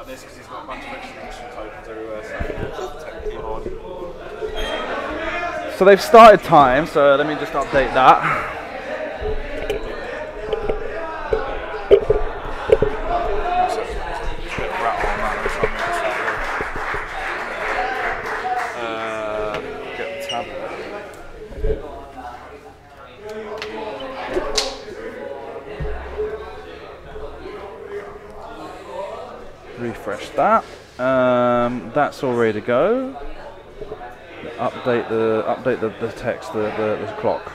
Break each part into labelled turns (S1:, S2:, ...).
S1: about this because he's got a bunch of extra tokens everywhere, so technically hard. So they've started time, so let me just update that. Get the tablet. Refresh that. That's all ready to go. Update the text, the clock.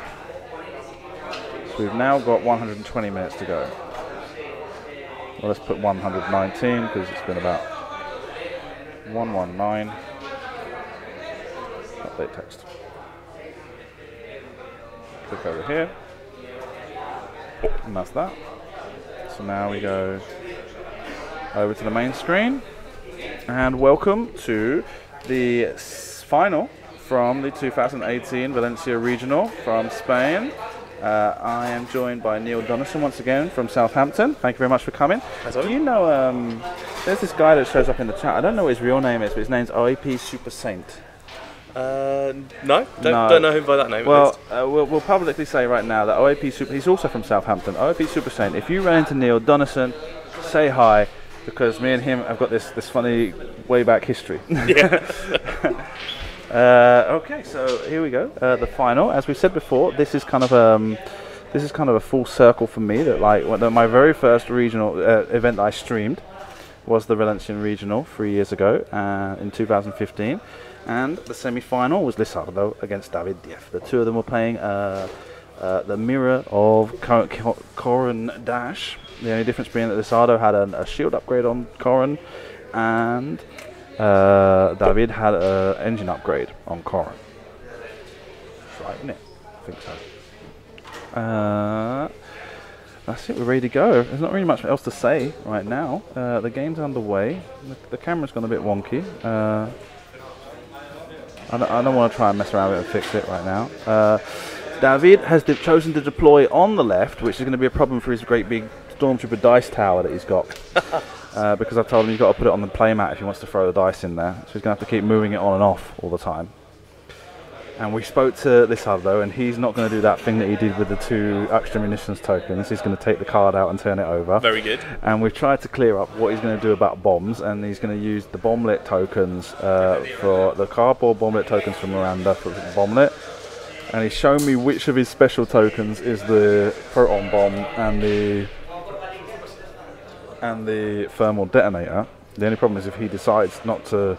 S1: So we've now got 120 minutes to go. Well, let's put 119 because it's been about 119. Update text. Click over here, and that's that. So now we go over to the main screen, and welcome to the final from the 2018 Valencia Regional from Spain. I am joined by Neil Donison once again from Southampton. Thank you very much for coming. Do you know, there's this guy that shows up in the chat. I don't know what his real name is, but his name's OAP Super Saint.
S2: No, don't know him by that name.
S1: Well, we'll publicly say right now that OAP Super, he's also from Southampton. OAP Super Saint, if you run into Neil Donison, say hi, because me and him have got this funny way back history.
S2: Yeah.
S1: Okay, so here we go. The final, as we said before, this is kind of a full circle for me. That my very first regional event that I streamed was the Valencian Regional 3 years ago in 2015, and the semi-final was Lisardo against Diez. The two of them were playing the mirror of Corin Dash. The only difference being that Lisardo had a shield upgrade on Corin, and David had an engine upgrade on Corin. That's right, isn't it? I think so. That's it, we're ready to go. There's not really much else to say right now. The game's underway. The camera's gone a bit wonky. I don't want to try and mess around with it and fix it right now. David has chosen to deploy on the left, which is going to be a problem for his great big Stormtrooper dice tower that he's got. Because I've told him he's got to put it on the playmat if he wants to throw the dice in there. So he's going to have to keep moving it on and off all the time. And we spoke to Lisardo, and he's not going to do that thing that he did with the 2 extra munitions tokens. He's going to take the card out and turn it over.
S2: Very good.
S1: And we've tried to clear up what he's going to do about bombs, and he's going to use the bomblet tokens for the cardboard bomblet tokens from Miranda for the bomblet. And he's shown me which of his special tokens is the proton bomb and the thermal detonator. The only problem is if he decides not to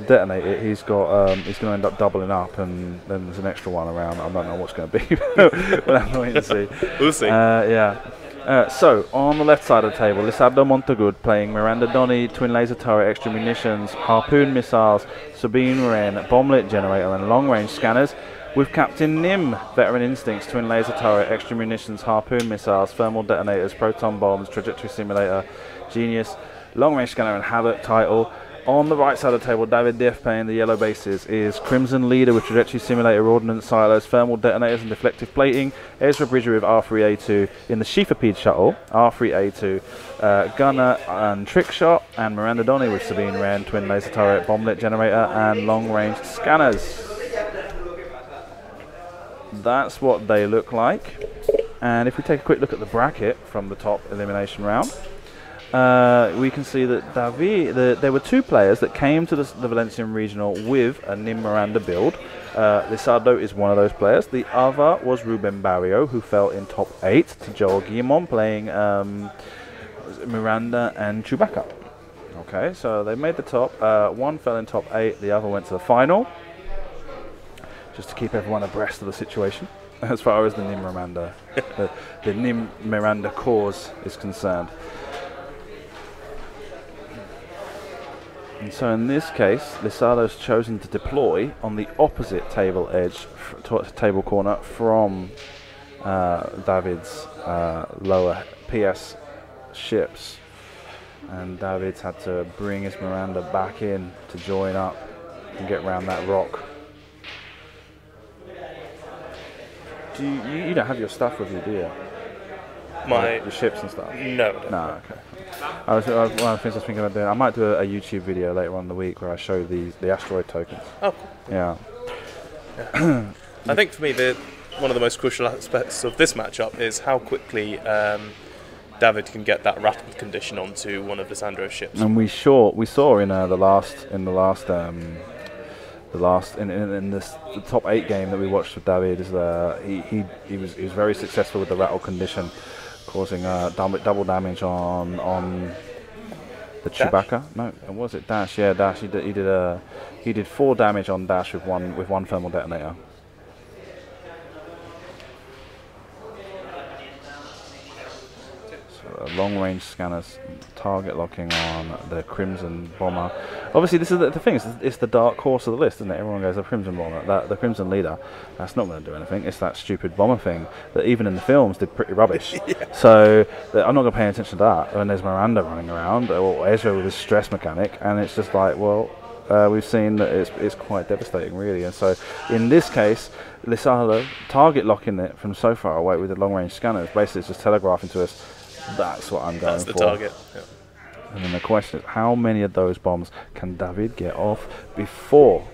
S1: detonate it, he's going to end up doubling up, and then there's an extra one around. I don't know what's going to be. We'll have to wait and see.
S2: We'll see.
S1: So on the left side of the table, Lisardo Montagud playing Miranda Donny, twin laser turret, extra munitions, harpoon missiles, Sabine Wren, bomblet generator, and long range scanners. With Captain Nim, veteran instincts, twin laser turret, extra munitions, harpoon missiles, thermal detonators, proton bombs, trajectory simulator, genius, long range scanner, and havoc title. On the right side of the table, David Diez playing the yellow bases is Crimson Leader with trajectory simulator, ordnance silos, thermal detonators, and deflective plating. Ezra Bridger with R3A2 in the Sheafapede shuttle, R3A2, gunner and trick shot, and Miranda Donny with Sabine Wren, twin laser turret, bomblet generator, and long range scanners. That's what they look like. And if we take a quick look at the bracket from the top elimination round, we can see that there were 2 players that came to the Valencian Regional with a Nim Miranda build. Lisardo is one of those players. The other was Ruben Barrio, who fell in top 8 to Joel Guillemon playing Miranda and Chewbacca. Okay, so they made the top. One fell in top 8, the other went to the final. Just to keep everyone abreast of the situation as far as the Nim Miranda, the Nim Miranda cause is concerned. And so in this case, Lisardo's chosen to deploy on the opposite table edge, table corner from David's lower PS ships. And David's had to bring his Miranda back in to join up and get around that rock. You don't have your stuff with you, do you? The ships and stuff?
S2: No.
S1: No, okay. One of the things I was thinking about doing, I might do a YouTube video later on in the week where I show the asteroid tokens.
S2: Oh, cool.
S1: Yeah.
S2: I think for me, one of the most crucial aspects of this matchup is how quickly David can get that rattled condition onto one of Lisandro's ships.
S1: And we saw in the top 8 game that we watched with David is he was very successful with the rattle condition, causing double damage on the
S2: Dash?
S1: Chewbacca. No, was it Dash? Yeah, Dash. He did 4 damage on Dash with one thermal detonator. Long-range scanners target locking on the Crimson Bomber. Obviously, this is the thing. It's the dark horse of the list, isn't it? Everyone goes the Crimson Bomber, the Crimson Leader. That's not going to do anything. It's that stupid bomber thing that even in the films did pretty rubbish.
S2: Yeah.
S1: So I'm not going to pay attention to that. When there's Miranda running around or Ezra with his stress mechanic, and it's just like, well, we've seen that it's quite devastating, really. And so in this case, Lisardo target locking it from so far away with the long-range scanners. Basically, it's just telegraphing to us. That's what I'm going for.
S2: That's the target. Yeah.
S1: And then the question is, how many of those bombs can David get off before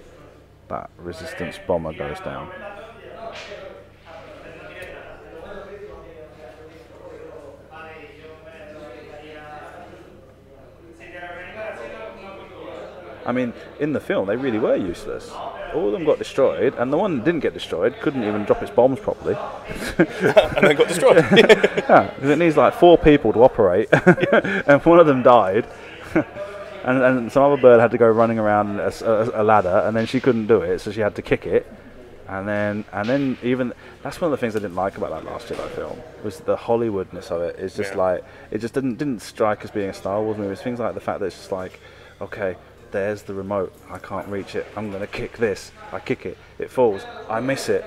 S1: that resistance bomber goes down? I mean, in the film, they really were useless. All of them got destroyed, and the one that didn't get destroyed couldn't even drop its bombs properly.
S2: And then got destroyed.
S1: Yeah, because it needs like 4 people to operate, and one of them died. and some other bird had to go running around a ladder, and then she couldn't do it, so she had to kick it. And then even that's one of the things I didn't like about that last Jedi film was the Hollywoodness of it. It's just like it just didn't strike as being a Star Wars movie. It's things like the fact that it's just like, okay, there's the remote, I can't reach it, I'm gonna kick this, I kick it, it falls, I miss it,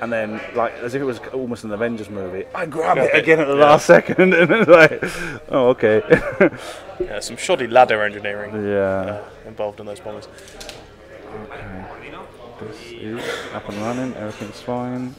S1: and then like as if it was almost an Avengers movie, I grab it again at the last second, and it's like, oh, okay.
S2: Yeah, some shoddy ladder engineering involved in those bombers.
S1: Okay, this is up and running, everything's fine.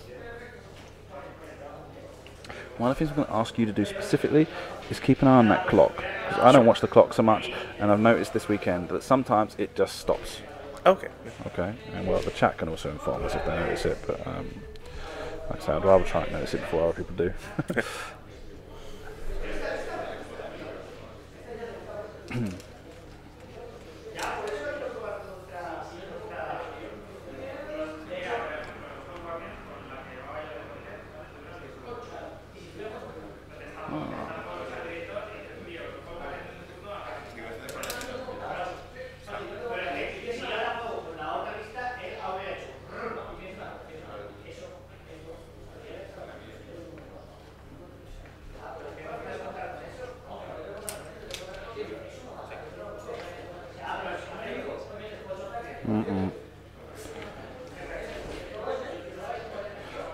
S1: One of the things I'm going to ask you to do specifically is keep an eye on that clock. Because I don't watch the clock so much, and I've noticed this weekend that sometimes it just stops.
S2: Okay.
S1: Okay, and well, the chat can also inform us if they notice it, but like I say, I'd rather try and notice it before other people do.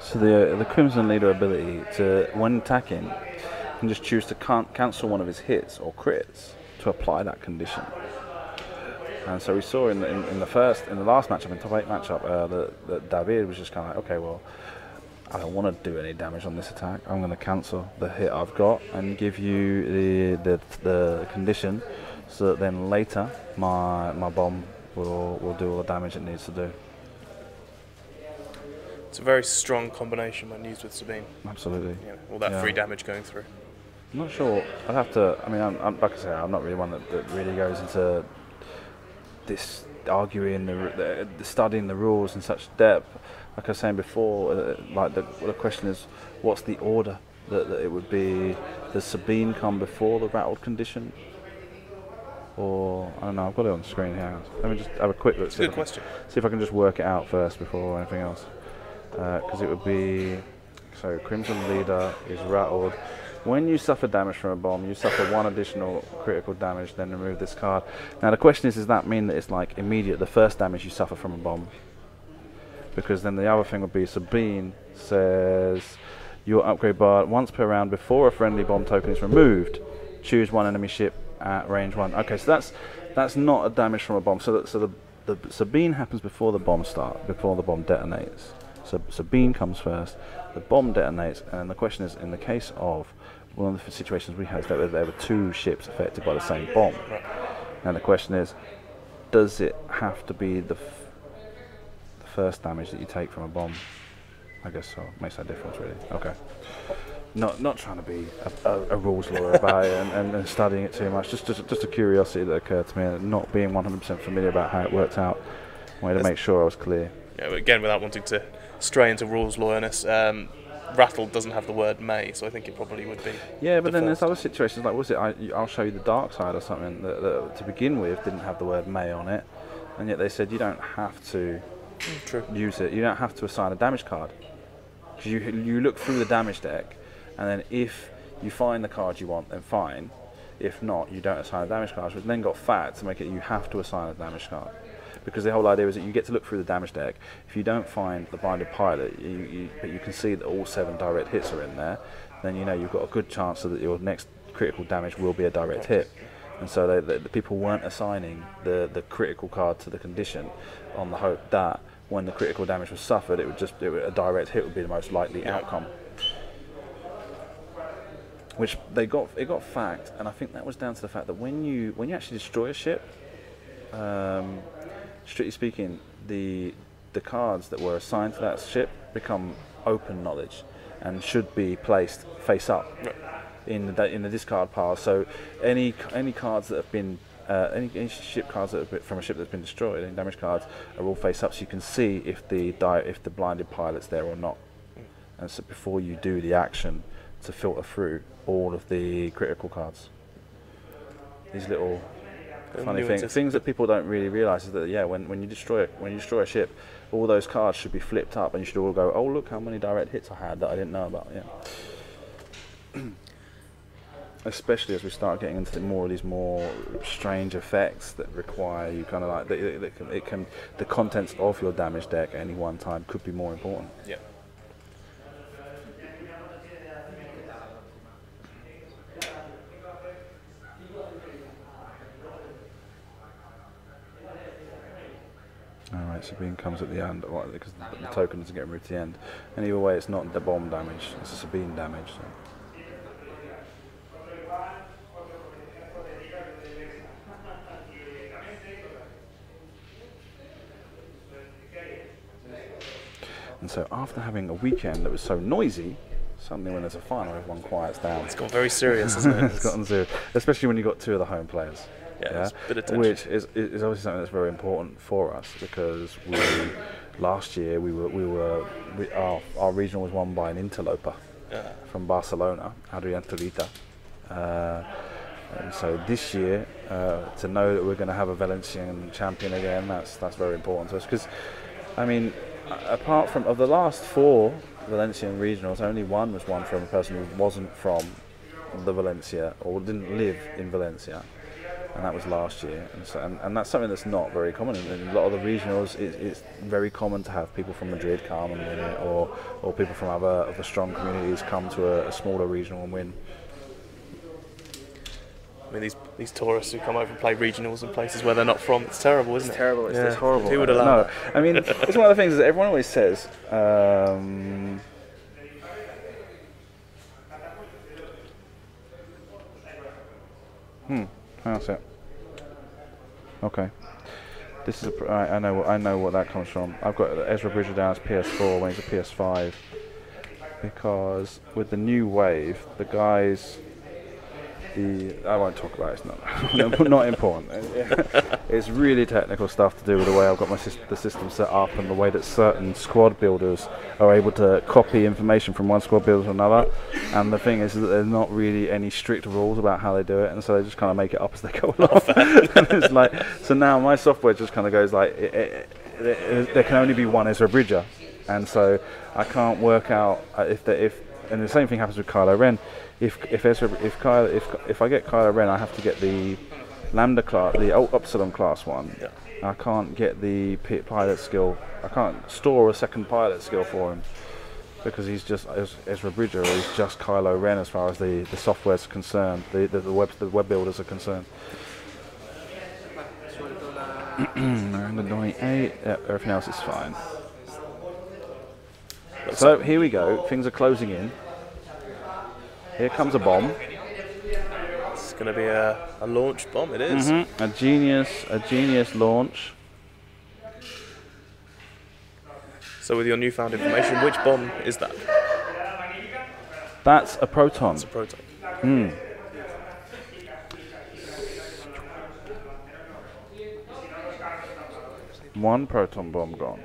S1: So the Crimson Leader ability to, when attacking, can just choose to cancel one of his hits or crits to apply that condition. And so we saw in the last matchup, in top 8 matchup, that David was just kind of like, okay, well, I don't want to do any damage on this attack. I'm going to cancel the hit I've got and give you the condition, so that then later my bomb will do all the damage it needs to do.
S2: It's a very strong combination when used with Sabine.
S1: Absolutely.
S2: Yeah, all that free damage going through.
S1: I'm not sure. I'd have to. I mean, I'm like I say, I'm not really one that really goes into this arguing, the studying the rules in such depth. Like I was saying before, like the question is, what's the order that it would be? Does Sabine come before the rattled condition? Or, I don't know, I've got it on the screen here. Let me just have a quick look.
S2: Good question.
S1: See if I can just work it out first before anything else. Because it would be, so Crimson Leader is rattled. When you suffer damage from a bomb, you suffer 1 additional critical damage, then remove this card. Now the question is, does that mean that it's like immediate, the first damage you suffer from a bomb? Because then the other thing would be, Sabine says, your upgrade bar once per round before a friendly bomb token is removed, choose 1 enemy ship at range 1. Okay, so that's not a damage from a bomb. So the Sabine happens before the bomb detonates. So Sabine comes first, the bomb detonates, and the question is, in the case of one of the situations we had is that there were 2 ships affected by the same bomb.
S2: Right.
S1: And the question is, does it have to be the first damage that you take from a bomb? I guess so. Makes no difference, really. Okay. Not trying to be a rules lawyer about it and studying it too much. Just a curiosity that occurred to me, and not being 100% familiar about how it worked out. I wanted to make sure I was clear.
S2: Yeah, but again, without wanting to stray into rules lawyerness, rattle doesn't have the word may, so I think it probably would be.
S1: Yeah, but then there's other situations like, was it I'll show you the dark side or something that to begin with didn't have the word may on it, and yet they said you don't have to use it. You don't have to assign a damage card. Because you look through the damage deck, and then if you find the card you want, then fine. If not, you don't assign a damage card. We've then got facts to make it you have to assign a damage card. Because the whole idea is that you get to look through the damage deck. If you don't find the blinded pilot, but you can see that all 7 direct hits are in there, then you know you've got a good chance that your next critical damage will be a direct hit. And so the people weren't assigning the critical card to the condition on the hope that when the critical damage was suffered, a direct hit would be the most likely outcome. Which it got fact, and I think that was down to the fact that when you actually destroy a ship, strictly speaking, the cards that were assigned to that ship become open knowledge and should be placed face up in the discard pile. So any cards that have been any ship cards that have from a ship that's been destroyed, any damage cards, are all face up, so you can see if the blinded pilot's there or not. And so before you do the action to filter through all of the critical cards, these little funny things that people don't really realise is that when you destroy a ship, all those cards should be flipped up, and you should all go, oh look how many direct hits I had that I didn't know about. Yeah. Especially as we start getting into more of these more strange effects that require you kind of like the contents of your damage deck at any one time could be more important.
S2: Yeah.
S1: Alright, Sabine comes at the end, because the token doesn't get removed at the end. And either way, it's not the bomb damage, it's a Sabine damage. So. And so after having a weekend that was so noisy, suddenly when there's a final, everyone quiets down.
S2: It's got very serious, hasn't it?
S1: It's gotten serious, especially when you've got 2 of the home players.
S2: Yeah, a bit of tension.
S1: Which is obviously something that's very important for us, because last year our regional was won by an interloper from Barcelona, Adrian Tolita. And so this year, to know that we're going to have a Valencian champion again, that's very important to us, because I mean, apart from of the last 4 Valencian regionals, only one was won from a person who wasn't from the Valencia or didn't live in Valencia, and that was last year. And that's something that's not very common. In a lot of the regionals, it's very common to have people from Madrid come and win it, or people from other of the strong communities come to a smaller regional and win.
S2: I mean, these tourists who come over and play regionals in places where they're not from, it's terrible, isn't it?
S1: It's terrible, it's horrible.
S2: Who would allow that?
S1: I mean, it's one of the things that everyone always says. How's it? Okay. This is I know what that comes from. I've got Ezra Bridger down as PS4 when he's a PS5, because with the new wave, the guys. I won't talk about it. It's not important. It's really technical stuff to do with the way I've got the system set up, and the way that certain squad builders are able to copy information from one squad builder to another. And the thing is that there's not really any strict rules about how they do it, and so they just kind of make it up as they go along. And it's like, so now my software just kind of goes like, there can only be one Ezra Bridger, and so I can't work out and the same thing happens with Kylo Ren. If I get Kylo Ren, I have to get the Lambda class, the Upsilon class one.
S2: Yeah.
S1: I can't get the pilot skill. I can't store a second pilot skill for him, because he's just Ezra Bridger, or he's just Kylo Ren as far as the software's concerned, the web builders are concerned. And the 98, everything else is fine. So here we go, things are closing in. Here comes a bomb.
S2: It's going to be a launched bomb. It is.
S1: A genius launch.
S2: So with your newfound information, which bomb is that?
S1: That's a proton.
S2: It's a proton.
S1: One proton bomb gone.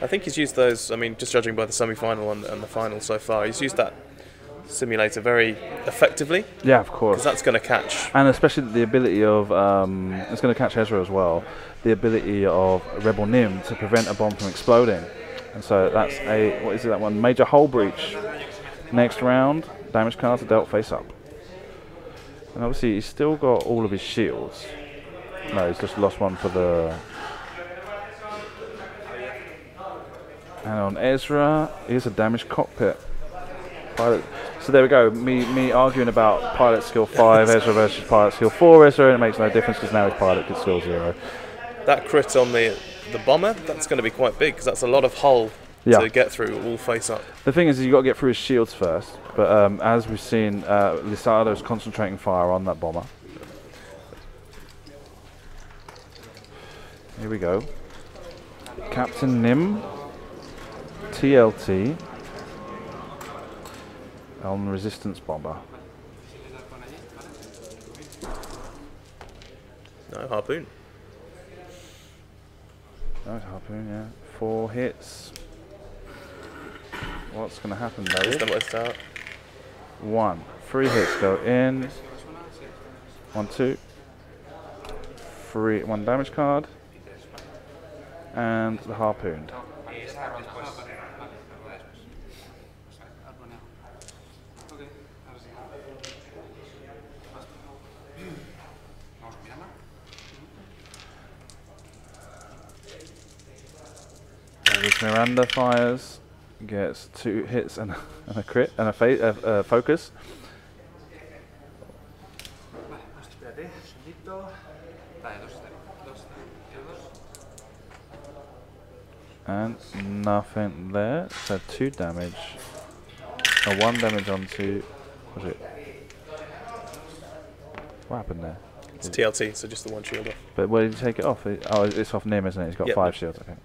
S2: I think he's used those, I mean, just judging by the semi-final and the final so far, he's used that simulator very effectively.
S1: Yeah, of course.
S2: Because that's going to catch.
S1: And especially the ability of, it's going to catch Ezra as well, the ability of Rebel Nim to prevent a bomb from exploding. And so that's what is it, that one? Major hull breach. Next round, damage cards are dealt face up. And obviously he's still got all of his shields. No, he's just lost one for the... And on Ezra, here's a damaged cockpit. Pilot. So there we go, me arguing about pilot skill 5 Ezra versus pilot skill 4 Ezra, and it makes no difference because now his pilot skill 0.
S2: That crit on the bomber, that's going to be quite big because that's a lot of hull to get through, all face up.
S1: The thing is, you've got to get through his shields first, but as we've seen, Lisardo's concentrating fire on that bomber. Here we go. Captain Nim, TLT, on resistance bomber.
S2: No, harpoon.
S1: No harpoon, yeah. 4 hits. What's going to happen, though? 1. 3 hits go in. 1, 2. 3. 1 damage card. And the harpoon. Miranda fires, gets 2 hits and a crit and a focus. And nothing there. So 2 damage. 1 damage onto. What was it? What happened there?
S2: It's TLT, so just the 1 shield off.
S1: But where did you take it off? Oh, it's off Nim, isn't it? He's got 5 shields. Okay.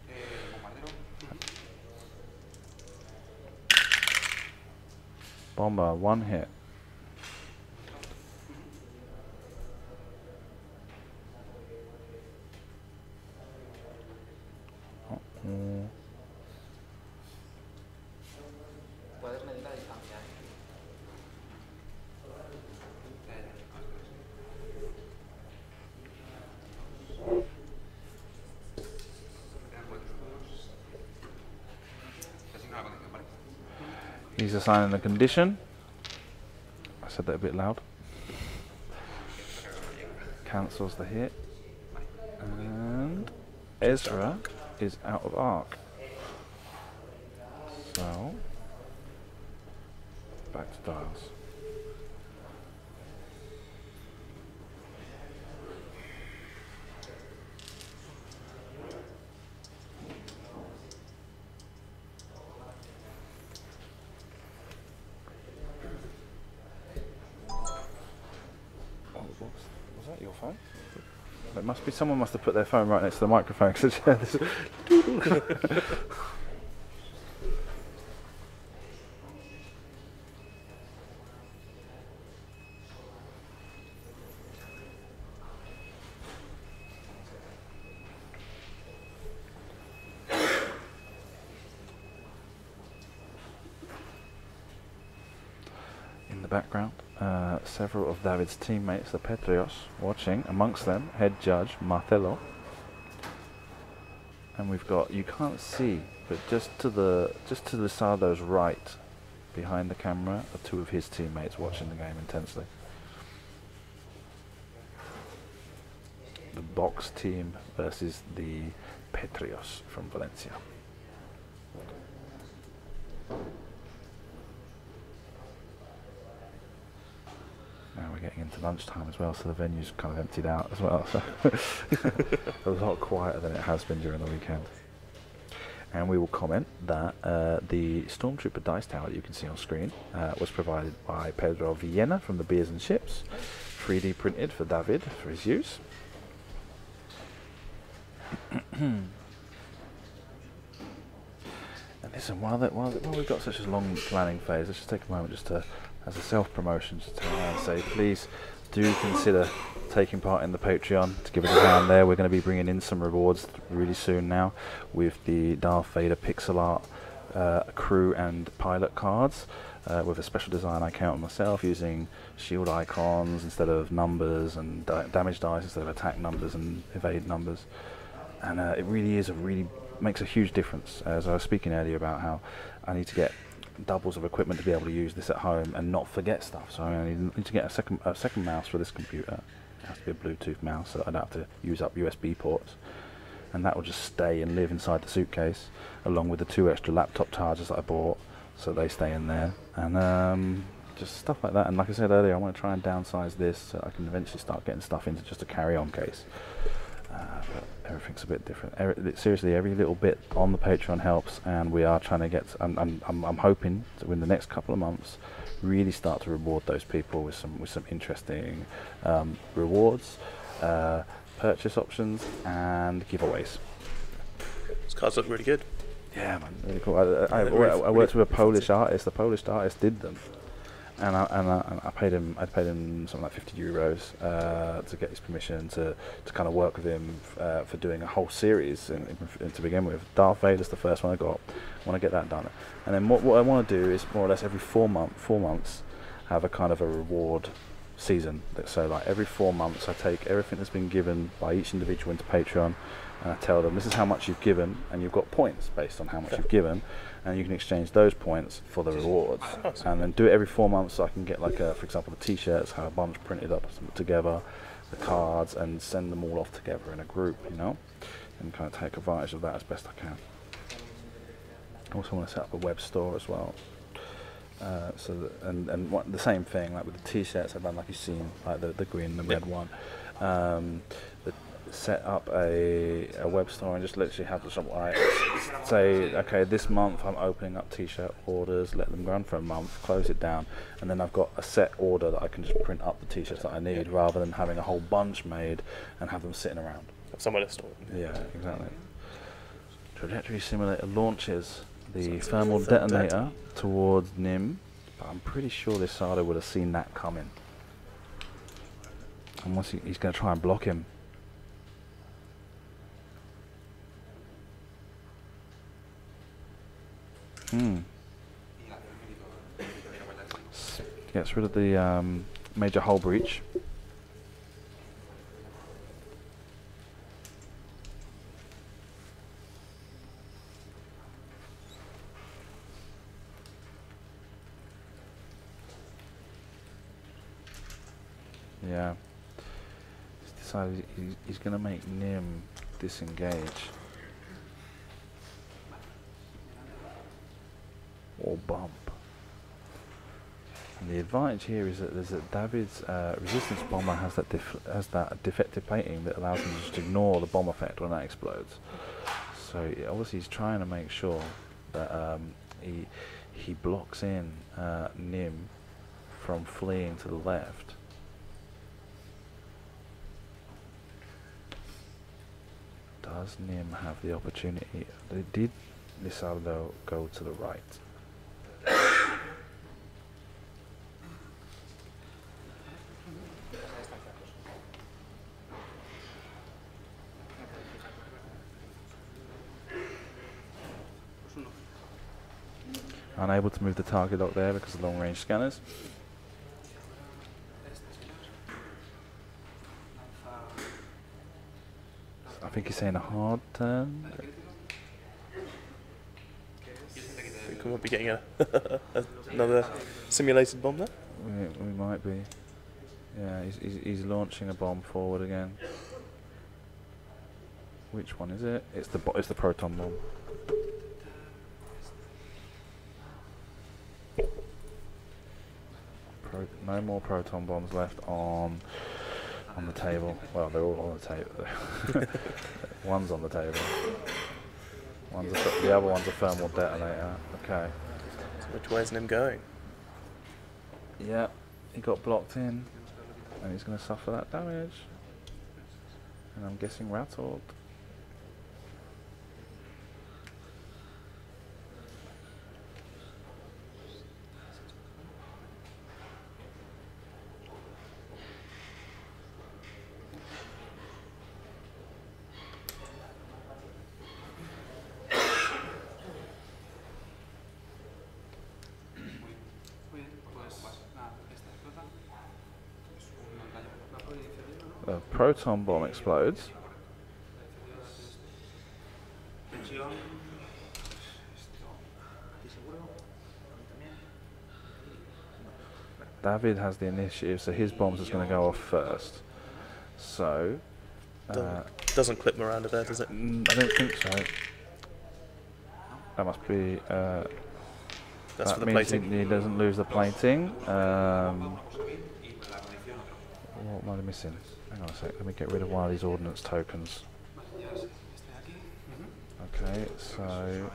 S1: Bomber, 1 hit. He's assigning a condition. I said that a bit loud. Cancels the hit. And Ezra is out of arc. So, back to dials. Was that your phone? It must be, someone must have put their phone right next to the microphone. In the background, several of David's teammates, the Petrios, watching. Amongst them, head judge Marcelo. And we've got, you can't see, but just to Lisardo's right, behind the camera, are 2 of his teammates watching the game intensely. The box team versus the Petrios from Valencia. Now we're getting into lunchtime as well, so the venue's kind of emptied out as well. So it was a lot quieter than it has been during the weekend. and we will comment that the Stormtrooper dice tower that you can see on screen was provided by Pedro Villena from the Beers and Ships, 3D printed for David for his use. And listen, while we've got such a long planning phase, let's just take a moment just to, as a self-promotion, just to say, please do consider taking part in the Patreon to give us a hand there. We're going to be bringing in some rewards really soon now with the Darth Vader pixel art crew and pilot cards with a special design I count myself, using shield icons instead of numbers, and damage dice instead of attack numbers and evade numbers. And it really makes a huge difference. As I was speaking earlier about how I need to get doubles of equipment to be able to use this at home and not forget stuff, so I need to get a second mouse for this computer. It has to be a Bluetooth mouse, so I don't have to use up USB ports, and that will just stay and live inside the suitcase, along with the 2 extra laptop chargers that I bought, so they stay in there, and just stuff like that. And like I said earlier, I want to try and downsize this so I can eventually start getting stuff into just a carry-on case. But everything's a bit different. Seriously, every little bit on the Patreon helps, and we are trying to get. I'm hoping to, in the next couple of months, really start to reward those people with some interesting rewards, purchase options, and giveaways.
S2: These cards look really good.
S1: Yeah, man, really cool. I worked with a Polish artist. The Polish artist did them. And I paid him something like €50 to get his permission to kind of work with him for doing a whole series to begin with. Darth Vader's the first one I got. I want to get that done, and then what I want to do is more or less every 4 months have a kind of a reward season. So like every 4 months I take everything that's been given by each individual into Patreon, and I tell them this is how much you've given, and you've got points based on how much you've given, and you can exchange those points for the rewards. And then do it every 4 months so I can get, like, for example, the t-shirts, have a bunch printed up together, the cards, and send them all off together in a group, you know, and kind of take advantage of that as best I can. I also want to set up a web store as well. The same thing, like with the t-shirts I've done, like you've seen, like the green, the red one. Set up a web store and just literally have the shop, like, say, okay, this month I'm opening up t-shirt orders, let them run for a month, close it down, and then I've got a set order that I can just print up the t-shirts that I need, rather than having a whole bunch made and have them sitting around.
S2: Have somewhere to store them.
S1: Yeah, exactly. Trajectory simulator launches the thermal detonator towards Nim, but I'm pretty sure Lisardo would have seen that coming. And once he's going to try and block him. Gets rid of the major hull breach. Yeah. He's decided he's going to make Nim disengage. Or bump. And the advantage here is that David's resistance bomber has that defective plating that allows him to just ignore the bomb effect when that explodes. So obviously he's trying to make sure that he blocks in Nim from fleeing to the left. Does Nim have the opportunity? Did Lisardo go to the right? Unable to move the target lock there because of long range scanners. I think he's saying a hard turn.
S2: Think we might be getting another simulated bomb there?
S1: We might be. Yeah, he's launching a bomb forward again. Which one is it? It's the proton bomb. No more proton bombs left on the table. Well, they're all on the table. One's on the table. The other one's a thermal detonator. Okay.
S2: So which way is Nim going?
S1: Yeah, he got blocked in, and he's going to suffer that damage. And I'm guessing rattled. The proton bomb explodes. David has the initiative, so his bombs is going to go off first. So
S2: Doesn't clip Miranda there, does it?
S1: I don't think so. That must be.
S2: That's
S1: that
S2: for the
S1: means
S2: plating.
S1: he doesn't lose the plating. What am I missing? Hang on a sec. Let me get rid of one of these ordnance tokens. Okay, so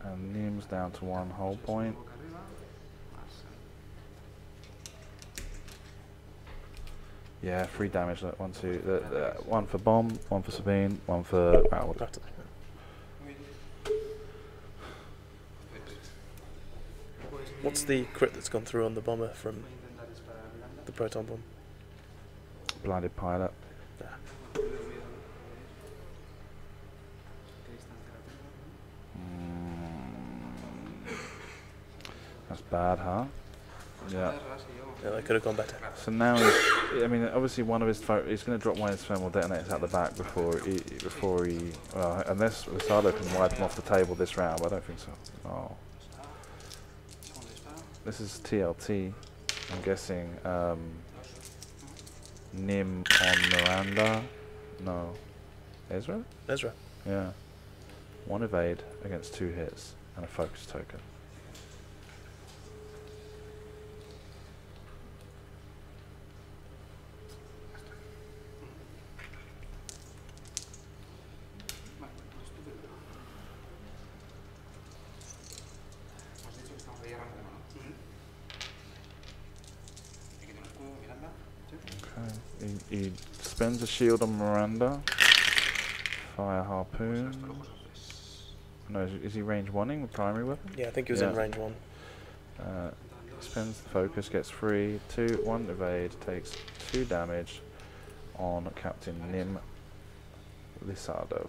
S1: and Nim's down to 1 whole point. Yeah, 3 damage. Look, 1, 2. 1 for bomb, 1 for Sabine, 1 for rattled.
S2: What's the crit that's gone through on the bomber from the proton bomb?
S1: Blinded pilot. That's bad, huh? Yeah.
S2: Yeah, that could have gone better.
S1: So now, I mean, obviously one of his he's going to drop one of his thermal detonators out the back before he well, unless Lisardo can wipe him off the table this round, but I don't think so. Oh. This is TLT. I'm guessing Nim on Miranda. No. Ezra?
S2: Ezra.
S1: Yeah. 1 evade against 2 hits and a focus token. Okay. He spends a shield on Miranda. Fire harpoon. No, is he range 1ing with primary weapon?
S2: Yeah, I think he was in range 1.
S1: Spends the focus, gets 3, 2, 1 evade, takes 2 damage on Captain Nim Lisardo.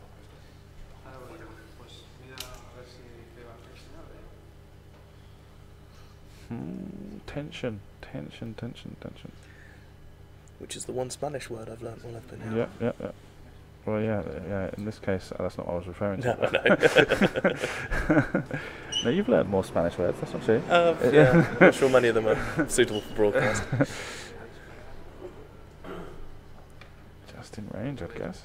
S1: Tension.
S2: Which is the one Spanish word I've learnt while I've been here.
S1: Yeah. Well, yeah. In this case, that's not what I was referring to.
S2: No.
S1: No, you've learned more Spanish words. That's not true.
S2: Yeah, I'm not sure many of them are suitable for broadcast.
S1: Just in range, I guess.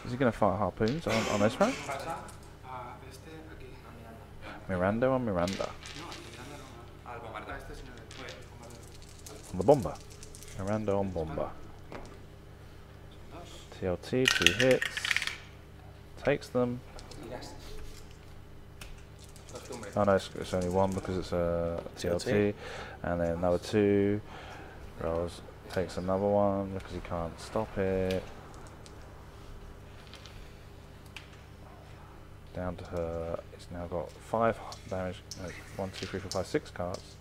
S1: Is he going to fire harpoons on this round? Miranda on Miranda. On the bomber. Miranda on bomber. TLT, 2 hits. Takes them. Oh no, it's only 1 because it's a TLT. And then another 2. Rolls. Takes another 1 because he can't stop it. Down to her. It's now got 5 damage. No, 1, 2, 3, 4, 5, 6 cards.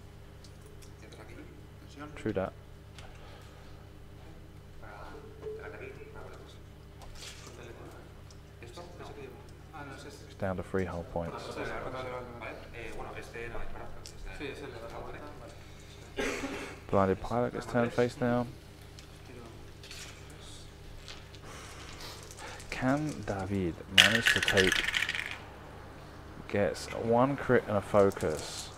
S1: True that. It's down to 3 whole points. Blinded pilot gets turned face down. Can David manage to take? Gets 1 crit and a focus.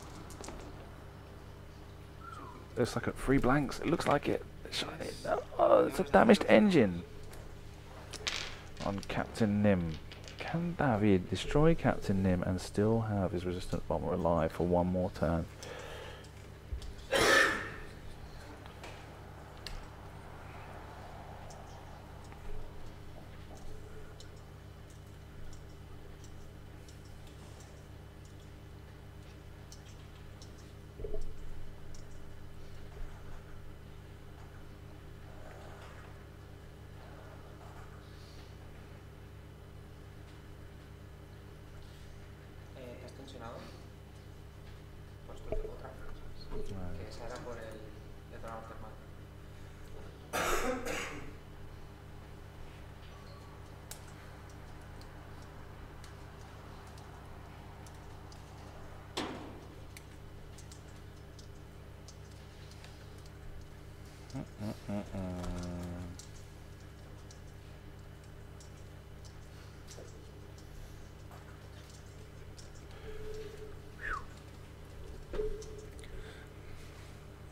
S1: Looks like 3 blanks. It looks like it. Oh, it's a damaged engine on Captain Nim. Can David destroy Captain Nim and still have his resistant bomber alive for 1 more turn?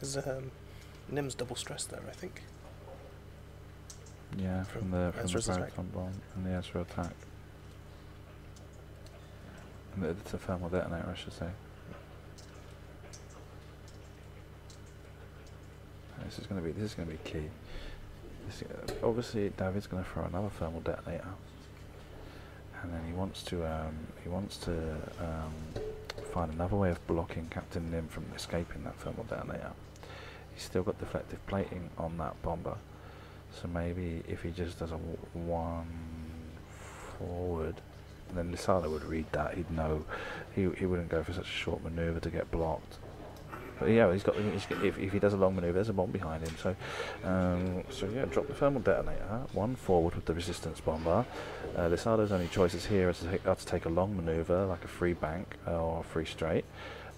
S2: Is Nim's double stress there, I think.
S1: Yeah, from the
S2: attack.
S1: Bomb and the Ezra attack. And it's a thermal detonator, I should say. This is going to be key. Obviously, David's going to throw another thermal detonator, and then he wants to find another way of blocking Captain Nim from escaping that thermal detonator. He's still got deflective plating on that bomber, so maybe if he just does a one forward, and then Lisardo would read that, he'd know he wouldn't go for such a short manoeuvre to get blocked. But yeah, if he does a long manoeuvre, there's a bomb behind him. So yeah, drop the thermal detonator, one forward with the resistance bomber. Lisardo's only choices here are to take a long manoeuvre, like a free bank or a free straight,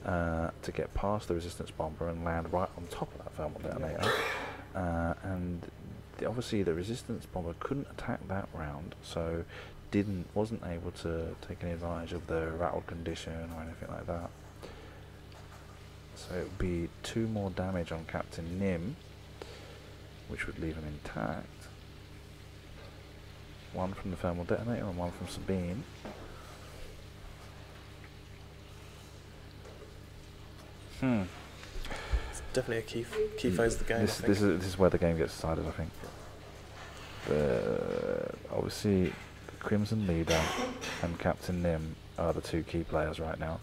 S1: to get past the resistance bomber and land right on top of that thermal detonator. And obviously the resistance bomber couldn't attack that round, so wasn't able to take any advantage of the rattled condition or anything like that. So it would be 2 more damage on Captain Nim, which would leave him intact. 1 from the thermal detonator and 1 from Sabine.
S2: It's definitely a key phase of the game.
S1: This is where the game gets decided, I think. Obviously, the Crimson Leader and Captain Nim are the 2 key players right now.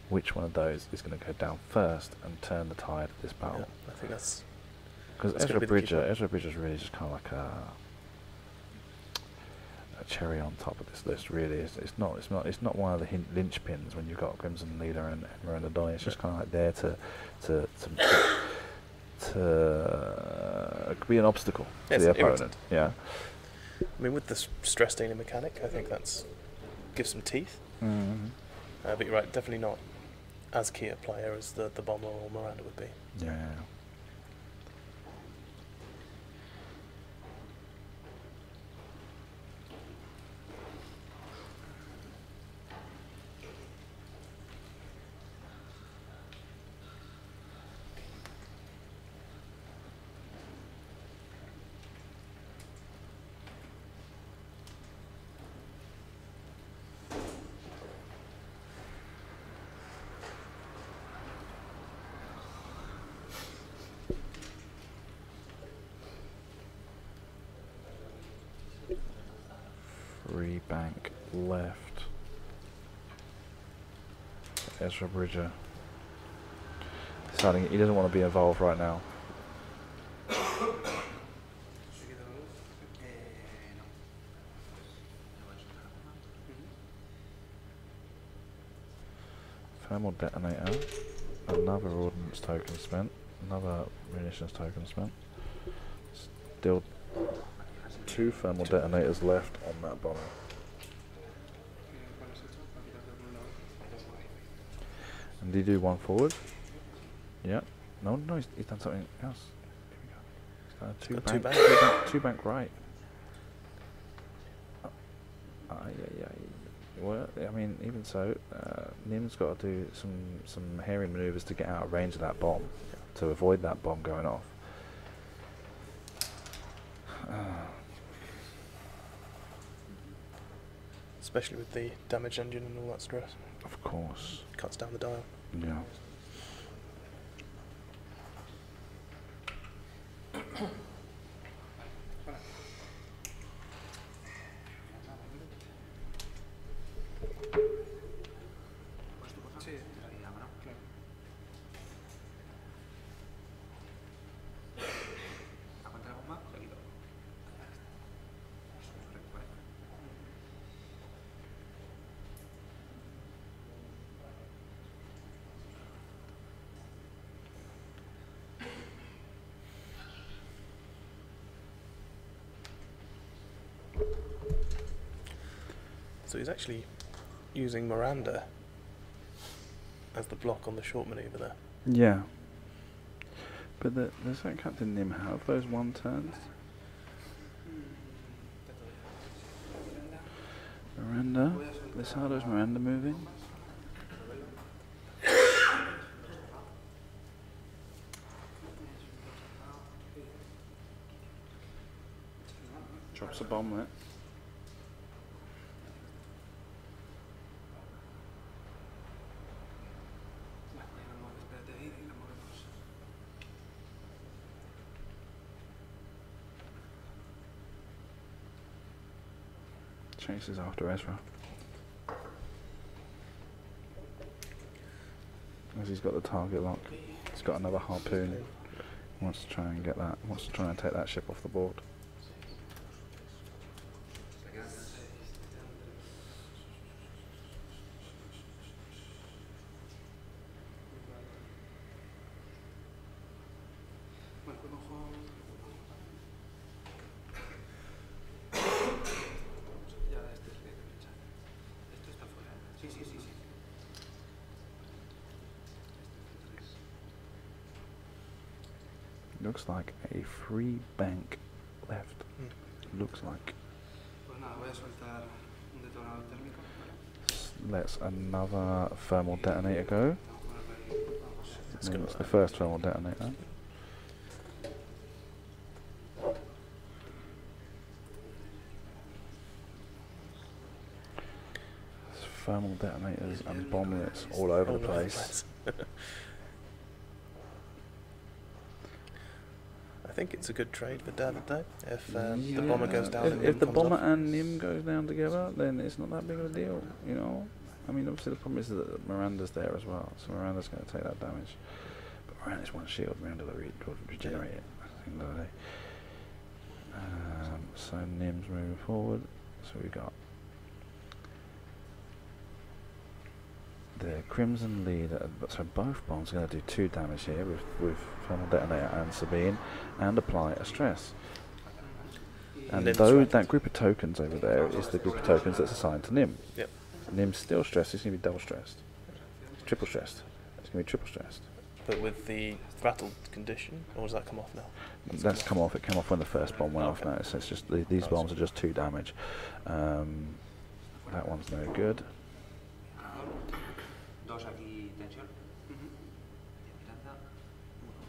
S1: Which one of those is going to go down first and turn the tide of this battle?
S2: Yeah, I think that's
S1: because Ezra Bridger's really just kind of like a cherry on top of this list. Really, it's not one of the linchpins when you've got Crimson Leader and Miranda Donny. It's just kind of like there to be an obstacle to the opponent. Yeah.
S2: I mean, with the stress staining mechanic, I think that's gives some teeth.
S1: Mm-hmm.
S2: But you're right, definitely not as key a player as the bomber or Miranda would be.
S1: Yeah. Free bank left. Ezra Bridger deciding he doesn't want to be involved right now. Thermal detonator, another ordnance token spent, another munitions token spent. Still 2 thermal detonators left on that bomber. And did he do 1 forward? Yeah. No, he's done something else. Here we go. He's done two bank right. Yeah. Well, I mean, even so, Nim's got to do some hairy manoeuvres to get out of range of that bomb, to avoid that bomb going off.
S2: Especially with the damage engine and all that stress.
S1: Of course.
S2: Cuts down the dial.
S1: Yeah.
S2: So he's actually using Miranda as the block on the short manoeuvre there.
S1: Yeah. But does that Captain Nim have those 1 turns? Miranda. Lisardo's Miranda moving. Drops a bomblet. Chases after Ezra. As he's got the target lock. He's got another harpoon. He wants to try and get that. Wants to try and take that ship off the board. Looks like a free bank left. Looks like. Let's another thermal detonator go. It's the first thermal detonator. Thermal detonators and bomblets all over the place.
S2: I think it's a good trade for David though. If the bomber goes down,
S1: if the bomber and Nim goes down together, then it's not that big of a deal, you know. I mean, obviously the problem is that Miranda's there as well, so Miranda's going to take that damage. But Miranda's 1 shield. Miranda will regenerate it at the end of the day. So Nim's moving forward. So we got the Crimson lead, so both bombs are going to do 2 damage here with Thermal Detonator and Sabine, and apply a stress. And though that group of tokens over there is the group of tokens that's assigned to Nim.
S2: Yep.
S1: Nim's still stressed, he's going to be double stressed. Triple stressed. It's going to be triple stressed.
S2: But with the rattled condition, or does that come off now?
S1: That's come off. It came off when the first bomb went off now, so it's just these bombs are just 2 damage. That one's no good.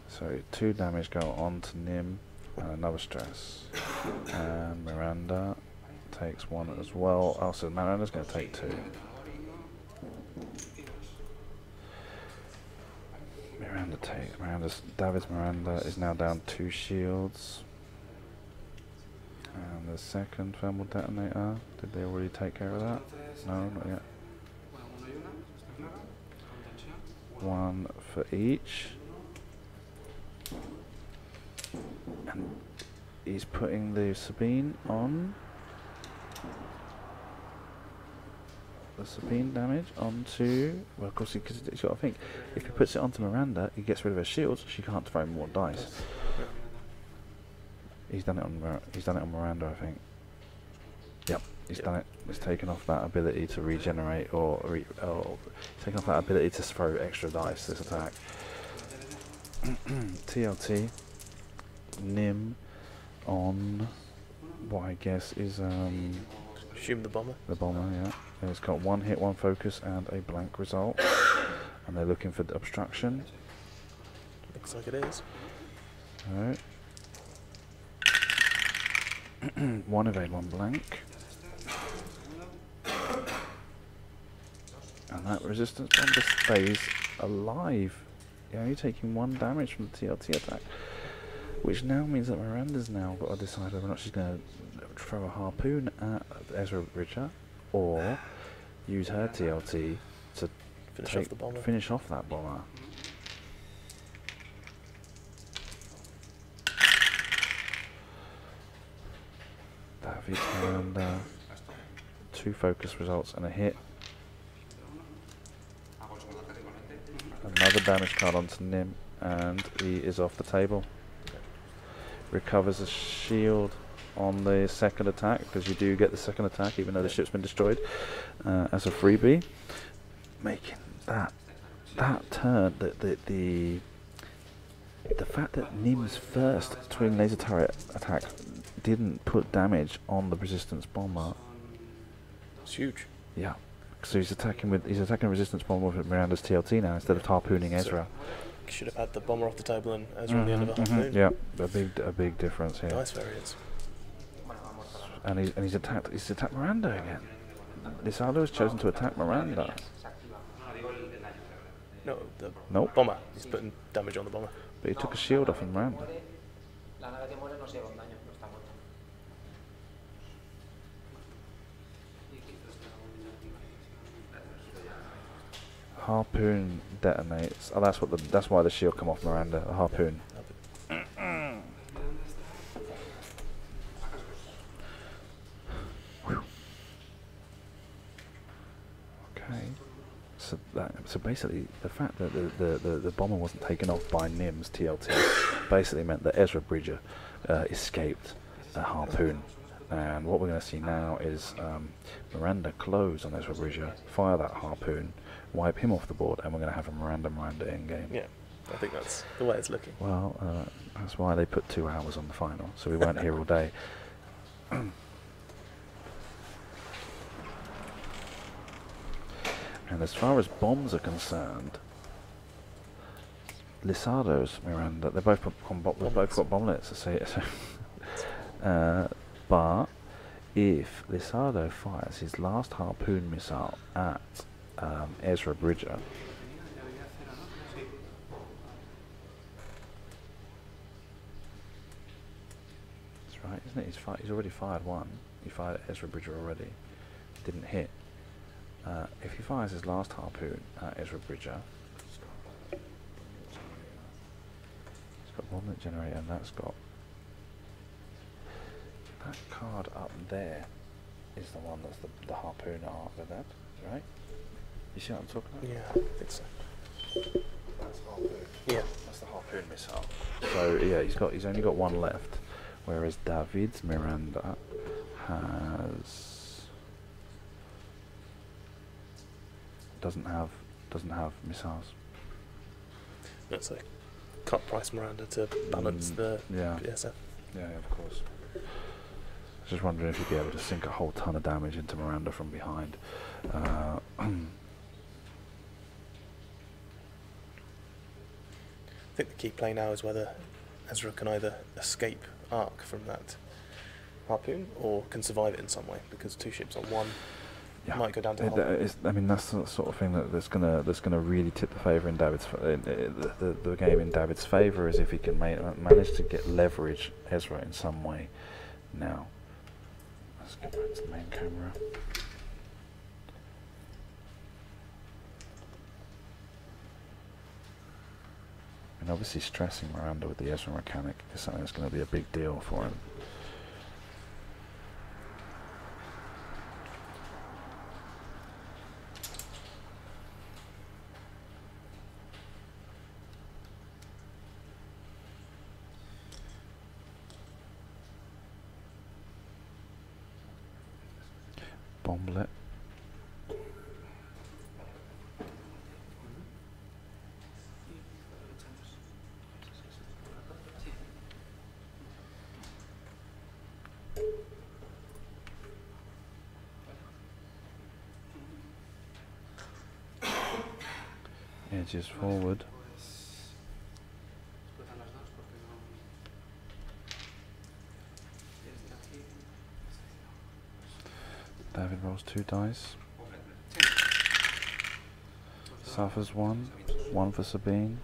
S1: So 2 damage go on to Nim and another stress. And Miranda takes 1 as well. Oh, so Miranda's going to take 2. David's Miranda is now down 2 shields. And the second thermal detonator, did they already take care of that? No, not yet. 1 for each. And he's putting the Sabine on. The Sabine damage onto. Well, of course, because he's got to think. If he puts it onto Miranda, he gets rid of her shields. She can't throw more dice. He's done it on. He's done it on Miranda, I think. Yep, he's done it. He's taken off that ability to regenerate, or taken off that ability to throw extra dice this attack. TLT. Nim on what I guess is
S2: assume the bomber.
S1: The bomber, yeah. It's got 1 hit, 1 focus, and a blank result. And they're looking for the obstruction.
S2: Looks like it is.
S1: Alright. 1 evade, 1 blank. And that resistance bomber stays alive. You're only taking 1 damage from the TLT attack. Which now means that Miranda's now got to decide whether or not she's going to throw a harpoon at Ezra Bridger or use her TLT to finish off that bomber. David Miranda, 2 focus results and a hit. Another damage card onto Nim, and he is off the table. Recovers a shield. on the second attack, because you do get the second attack even though the ship's been destroyed as a freebie, making that turn, the fact that Nim's first twin laser turret attack didn't put damage on the resistance bomber.
S2: It's huge.
S1: Yeah. So he's attacking resistance bomber with Miranda's TLT now instead of harpooning Ezra.
S2: Should have had the bomber off the table and Ezra on the end of a harpoon.
S1: Yeah, a big difference here.
S2: Nice variance.
S1: And he's attacked Miranda again. Lisardo has chosen to attack Miranda.
S2: No, the
S1: Nope.
S2: bomber. He's putting damage on the bomber.
S1: But he took a shield off of Miranda. Harpoon detonates. Oh, that's why the shield come off Miranda. A harpoon. Okay. So basically, the fact that the bomber wasn't taken off by Nim's TLT basically meant that Ezra Bridger escaped a harpoon. And what we're going to see now is Miranda close on Ezra Bridger, fire that harpoon, wipe him off the board, and we're going to have a Miranda in game.
S2: Yeah, I think that's the way it's looking.
S1: Well, that's why they put 2 hours on the final, so we weren't here all day. And as far as bombs are concerned, Lisardo's Miranda, they've both got bomblets. But if Lisardo fires his last harpoon missile at Ezra Bridger, that's right, isn't it? He's already fired one. He fired at Ezra Bridger already. Didn't hit. If he fires his last harpoon at Ezra Bridger, he's got bomblet generator, and that's got that card up there is the one that's the harpoon art with that, right? You see what I'm talking about?
S2: Yeah, I think so.
S1: That's the harpoon.
S2: Yeah,
S1: that's the harpoon missile. So yeah, he's only got one left, whereas David's Miranda doesn't have missiles.
S2: That's a cut price Miranda to balance the PSF.
S1: Yeah, of course. Just wondering if you'd be able to sink a whole ton of damage into Miranda from behind. I
S2: think the key play now is whether Ezra can either escape arc from that harpoon or can survive it in some way, because 2 ships on one might go down to
S1: I mean, that's the sort of thing that's gonna really tip the favour in David's the game in David's favour is if he can manage to get leverage Ezra in some way. Now, let's get back to the main camera. And obviously, stressing Miranda with the Ezra mechanic is something that's going to be a big deal for him. Bomblet. Edges forward. David rolls 2 dice. Suffers 1. 1 for Sabine.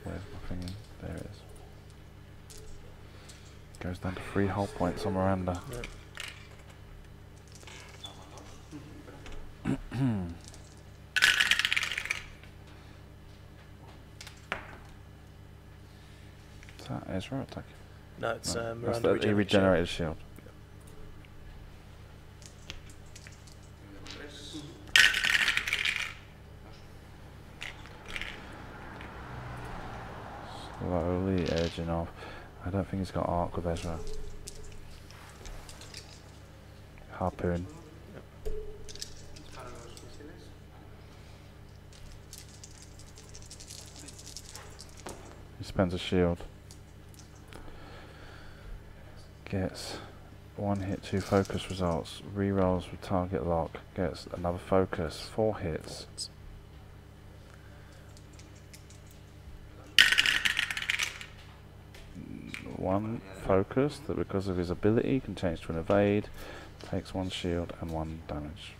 S1: Where's my thingy? There it is. Goes down to 3 hull points on Miranda.
S2: Yep. Is that Ezra attack? No, it's
S1: No,
S2: Miranda.
S1: he regenerated shield. slowly edging off. I don't think he's got arc with Ezra. Harpoon. He spends a shield. Gets 1 hit, 2 focus results. Rerolls with target lock. Gets another focus. 4 hits. 1 focus that because of his ability can change to an evade. Takes 1 shield and 1 damage.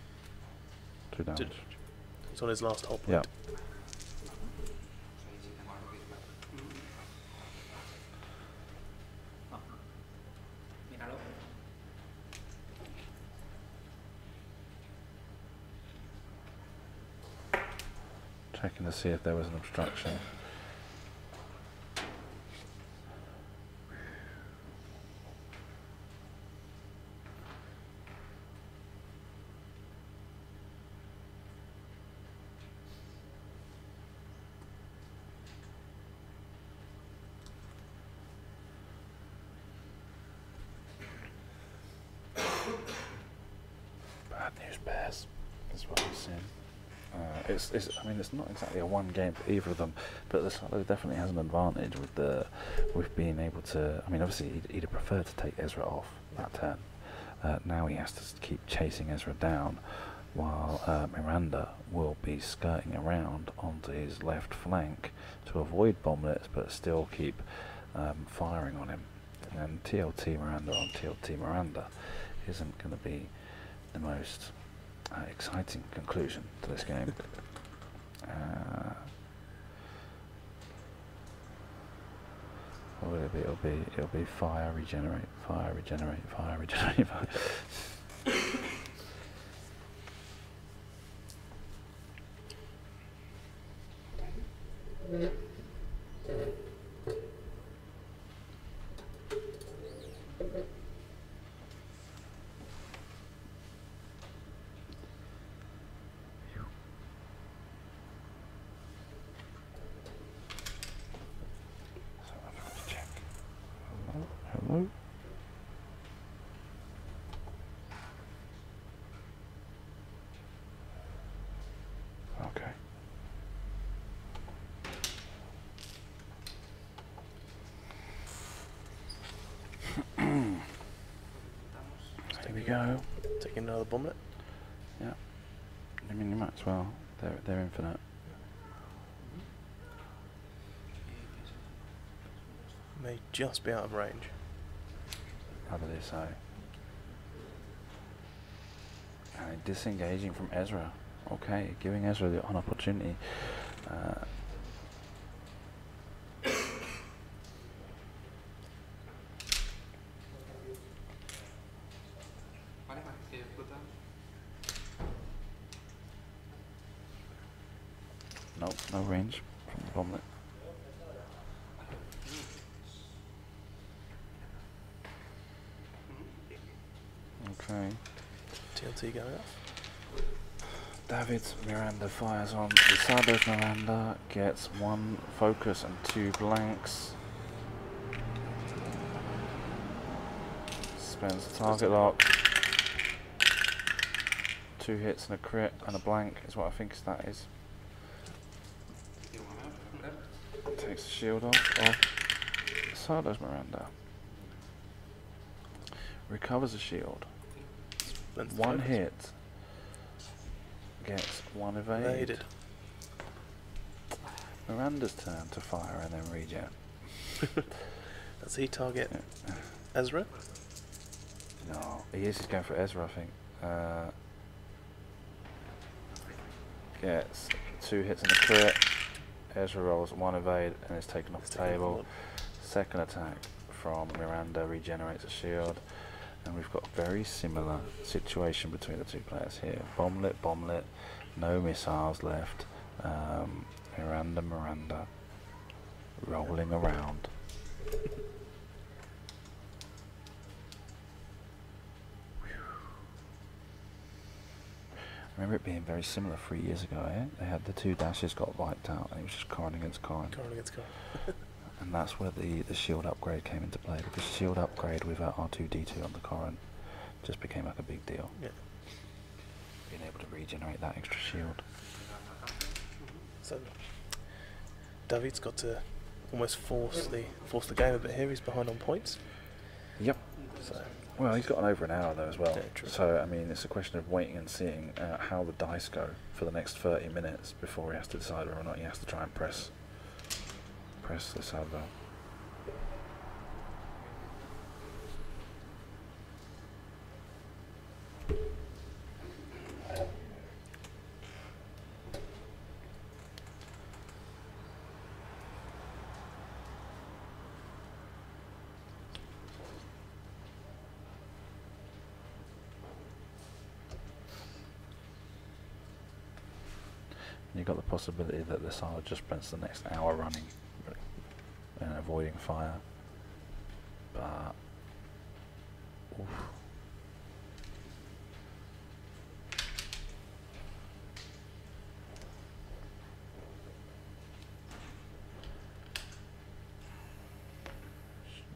S1: 2 damage.
S2: He's on his last whole point.
S1: Yep. Checking to see if there was an obstruction. Bad news bears is what I'm seeing. I mean, it's not exactly a one game for either of them, but Lisardo definitely has an advantage with being able to. I mean, obviously he'd have preferred to take Ezra off that turn. Now he has to keep chasing Ezra down, while Miranda will be skirting around onto his left flank to avoid bomblets, but still keep firing on him. And TLT Miranda on TLT Miranda isn't going to be the most exciting conclusion to this game. It'll be fire, regenerate, fire, regenerate, fire, regenerate, fire. Hello? Okay. Here we go.
S2: Taking another bomblet.
S1: Yeah. I mean, you might as well. They're infinite.
S2: May just be out of range.
S1: How do they say? And disengaging from Ezra. Okay, giving Ezra an opportunity. Nope, no range from the bomblet. Okay.
S2: TLT going off.
S1: David's Miranda fires on Lisardo's Miranda, gets 1 focus and 2 blanks. Spends the target lock. 2 hits and a crit and a blank is what I think that is. Takes the shield off Lisardo's Miranda. Recovers the shield. 1 hit. Gets 1 evade. Miranda's turn to fire and then regen.
S2: Does he target Ezra?
S1: No, he's going for Ezra, I think. Gets 2 hits and a crit. Ezra rolls 1 evade and is taken off the table. Second attack from Miranda regenerates a shield. And we've got a very similar situation between the 2 players here. Bomblet, bomblet, no missiles left. Miranda, rolling around. I remember it being very similar 3 years ago, eh? They had the 2 dashes got wiped out and it was just Corin against Corin.
S2: Corin against Corin.
S1: And that's where the shield upgrade came into play, because shield upgrade with R2D2 on the Corrin just became like a big deal.
S2: Yeah.
S1: Being able to regenerate that extra shield.
S2: So David's got to almost force the game a bit here. He's behind on points.
S1: Yep.
S2: So
S1: well, he's got over an hour though as well.
S2: Yeah, true.
S1: So I mean, it's a question of waiting and seeing how the dice go for the next 30 minutes before he has to decide whether or not he has to try and press Lisardo. You've got the possibility that Lisardo just spends the next hour running and avoiding fire, but oof.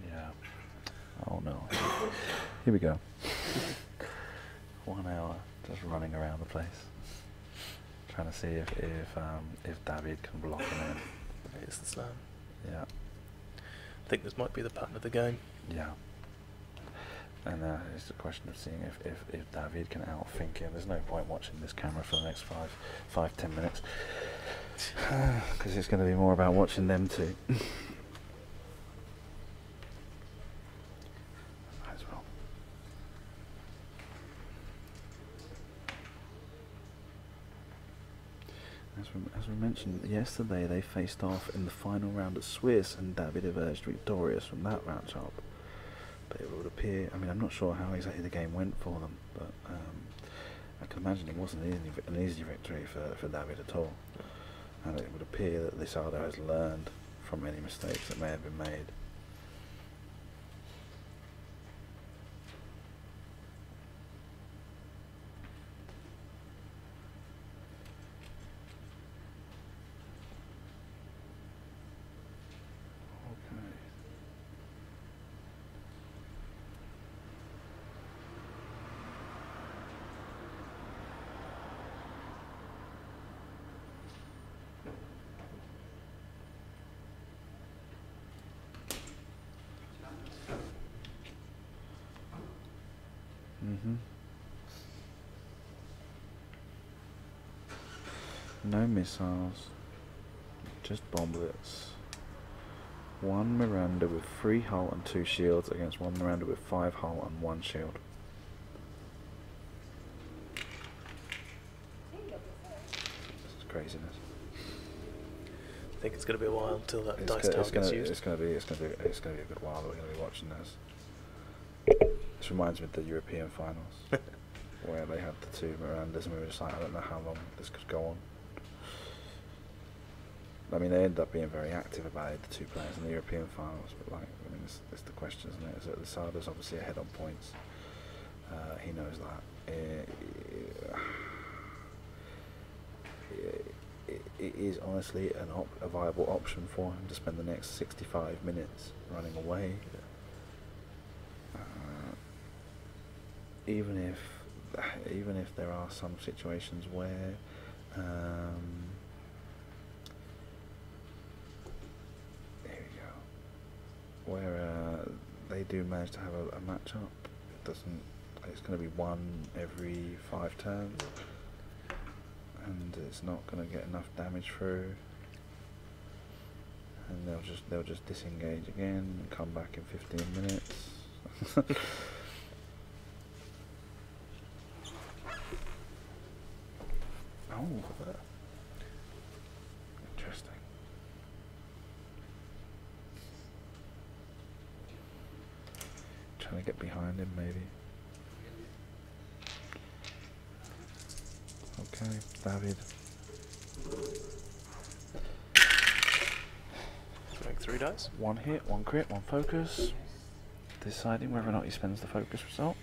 S1: Yeah. Oh no. Here we go. 1 hour just running around the place. Trying to see if David can block him in.
S2: It's the slam.
S1: Yeah.
S2: I think this might be the pattern of the game.
S1: Yeah. And it's a question of seeing if David can outthink him. There's no point watching this camera for the next 5-10 minutes, because it's going to be more about watching them two. As well. As we mentioned yesterday, they faced off in the final round at Swiss, and David emerged victorious from that matchup. But it would appear, I mean, I'm not sure how exactly the game went for them, but I can imagine it wasn't an easy victory for David at all. And it would appear that Lisardo has learned from any mistakes that may have been made. No missiles, just bomblets. One Miranda with 3 hull and 2 shields against one Miranda with 5 hull and 1 shield. This is craziness.
S2: I think it's going to be a while until that dice tower gets used.
S1: It's going to be a good while that we're going to be watching this. This reminds me of the European finals, where they had the 2 Mirandas, and we were just like, I don't know how long this could go on. I mean, they ended up being very active about it, the 2 players in the European finals, but like, I mean, it's the question, isn't it? Is that Lisardo's obviously ahead on points. He knows that. It is honestly a viable option for him to spend the next 65 minutes running away. Even if there are some situations where where they do manage to have a match-up. It's going to be one every 5 turns, and it's not going to get enough damage through, and they'll just disengage again and come back in 15 minutes. Oh, interesting. Trying to get behind him, maybe. Okay, David.
S2: Throwing 3 dice.
S1: 1 hit, 1 crit, 1 focus. Deciding whether or not he spends the focus result.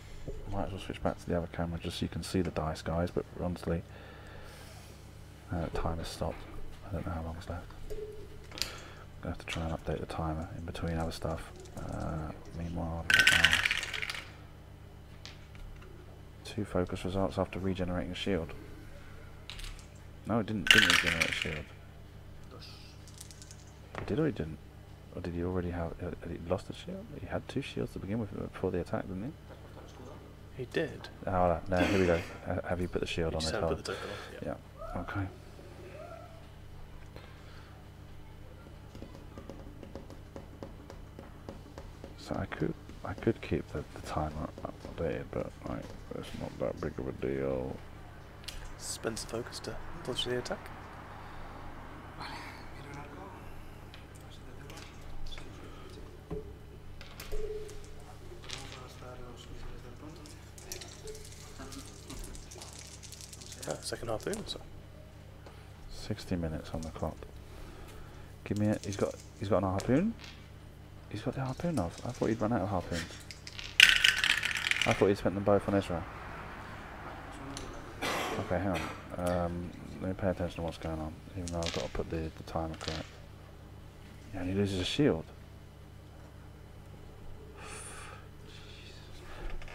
S1: Might as well switch back to the other camera just so you can see the dice, guys, but honestly, time has stopped. I don't know how long is left. I have to try and update the timer in between other stuff. Meanwhile, 2 focus results after regenerating a shield. No, it didn't regenerate a shield. He did or he didn't? Or did he already have... had he lost a shield? He had 2 shields to begin with before the attack, didn't he?
S2: He did.
S1: Oh, no, here we go. Have you put the shield on this hole?
S2: Put the token on.
S1: Yeah. Okay. So I could keep the timer updated, but like, it's not that big of a deal.
S2: Spends the focus to dodge the attack. Second harpoon, so
S1: 60 minutes on the clock. Give me it. He's got an harpoon. He's got the harpoon off. I thought he'd run out of harpoons. I thought he'd spent them both on Ezra. Okay, hang on. Let me pay attention to what's going on, even though I've got to put the timer correct. Yeah, and he loses a shield.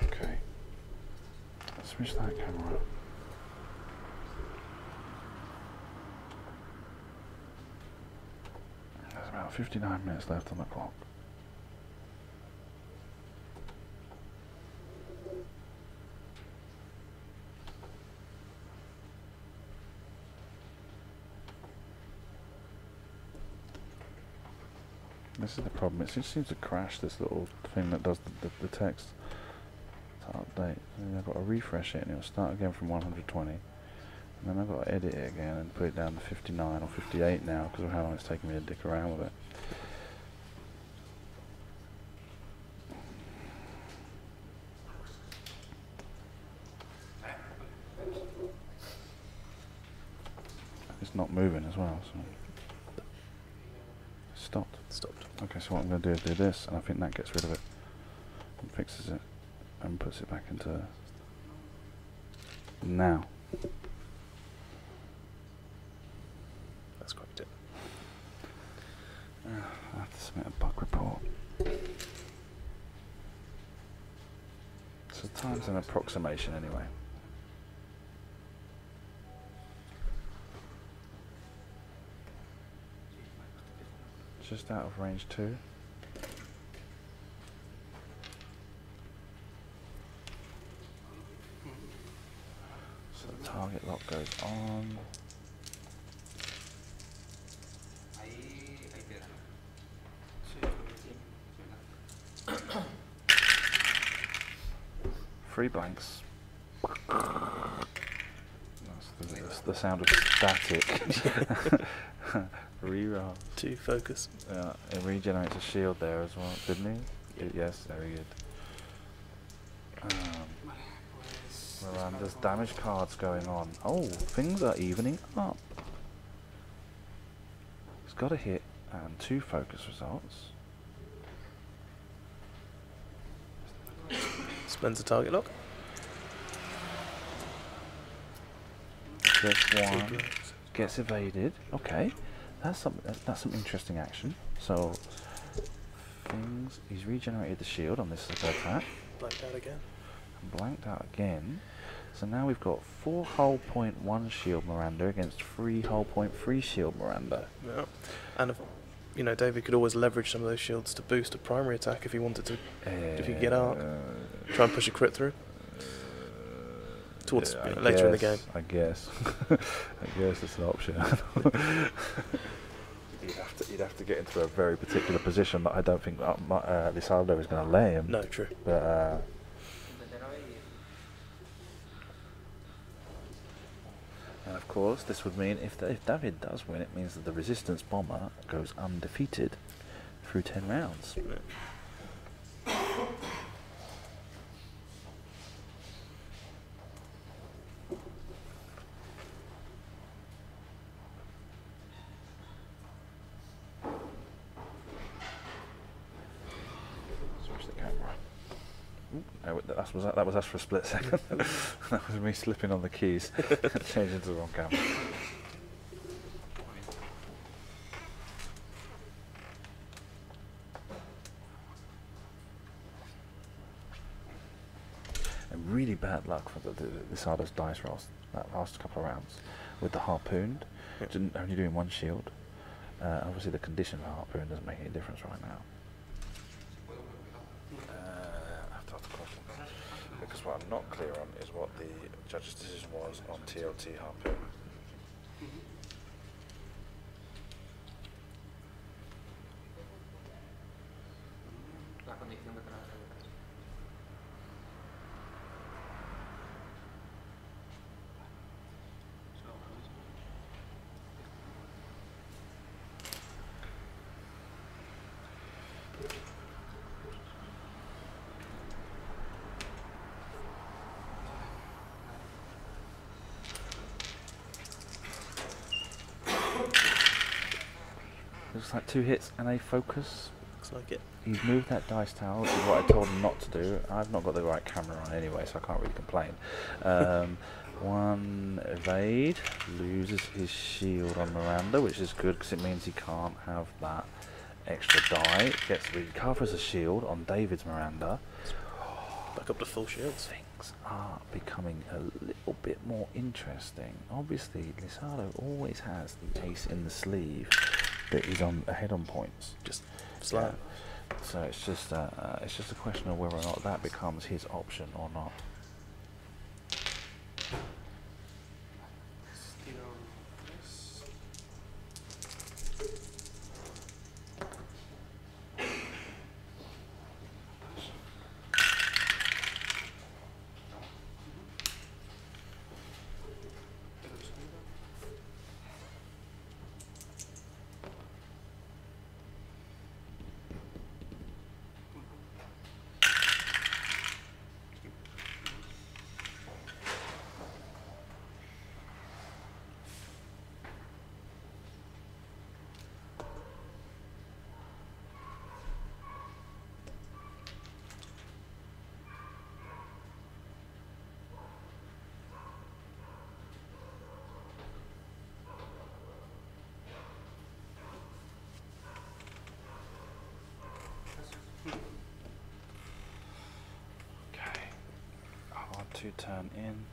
S1: Okay. Let's switch that camera up. There's about 59 minutes left on the clock. This is the problem, it just seems to crash, this little thing that does the text to update. And then I've got to refresh it and it'll start again from 120. And then I've got to edit it again and put it down to 59 or 58 now because of how long it's taking me to dick around with it. It's not moving as well, so... Stopped. Okay, so what I'm going to do is do this, and I think that gets rid of it and fixes it and puts it back into now.
S2: That's correct.
S1: I have to submit a bug report. So time's an approximation anyway. Just out of range 2. So the target lock goes on. Three blanks. That's the sound of static. Reroll.
S2: 2 focus.
S1: It regenerates a shield there as well, didn't he? Yes, very good. Miranda's damage cards going on. Oh, things are evening up. He's got a hit and 2 focus results.
S2: Spends the target lock.
S1: Gets 1. Gets evaded. Okay. That's some interesting action. So things he's regenerated the shield on this attack.
S2: Blanked out again.
S1: And blanked out again. So now we've got 4 hull point 1 shield Miranda against 3 hull point 3 shield Miranda.
S2: Yeah. And you know, David could always leverage some of those shields to boost a primary attack if he wanted to. If he could get arc. Try and push a crit through. Towards later in the game.
S1: I guess. I guess it's an option. You'd have to get into a very particular position that I don't think Lisardo is going to lay him.
S2: No, true.
S1: But and of course, this would mean if David does win, it means that the Resistance Bomber goes undefeated through 10 rounds.
S2: Yeah.
S1: That was us for a split second. That was me slipping on the keys and changing to the wrong camera. bad luck for the Lisardo's dice rolls that last couple of rounds with the harpooned, only doing 1 shield. Obviously the condition of the harpoon doesn't make any difference right now. I have to ask the question, because what I'm not clear on is what the judge's decision was on TLT harpoon. Looks like 2 hits and a focus.
S2: Looks like it.
S1: He's moved that dice tower, which is what I told him not to do. I've not got the right camera on anyway, so I can't really complain. 1 evade, loses his shield on Miranda, which is good because it means he can't have that extra die. Recovers a shield on David's Miranda.
S2: Back up to full shields.
S1: Things are becoming a little bit more interesting. Obviously, Lisardo always has the ace in the sleeve that he's ahead on points.
S2: Just slam.
S1: Yeah. So it's just a question of whether or not that becomes his option or not. To turn in,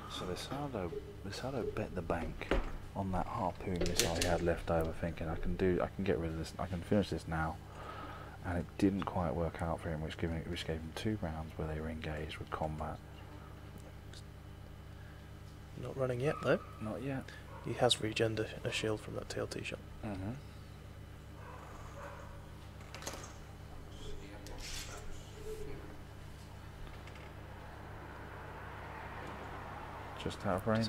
S1: so Lisardo bet the bank on that harpoon missile he had left over, thinking I can get rid of this, I can finish this now, and it didn't quite work out for him, which gave him 2 rounds where they were engaged with combat.
S2: Not running yet though.
S1: Not yet.
S2: He has regened a shield from that TLT shot.
S1: Just out of range.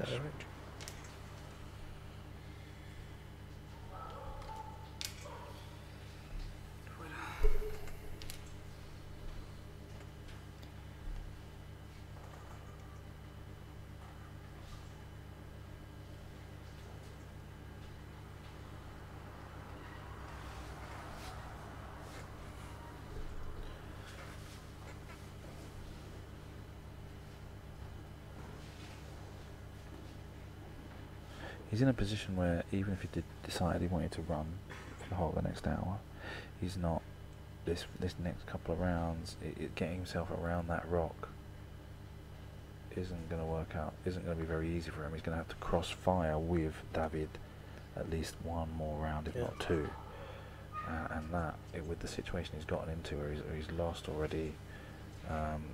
S1: He's in a position where even if he did decide he wanted to run for the whole of the next hour, he's not. This next couple of rounds, getting himself around that rock isn't going to work out. Isn't going to be very easy for him. He's going to have to cross fire with David at least 1 more round, if not 2. And that, with the situation he's gotten into, where he's lost already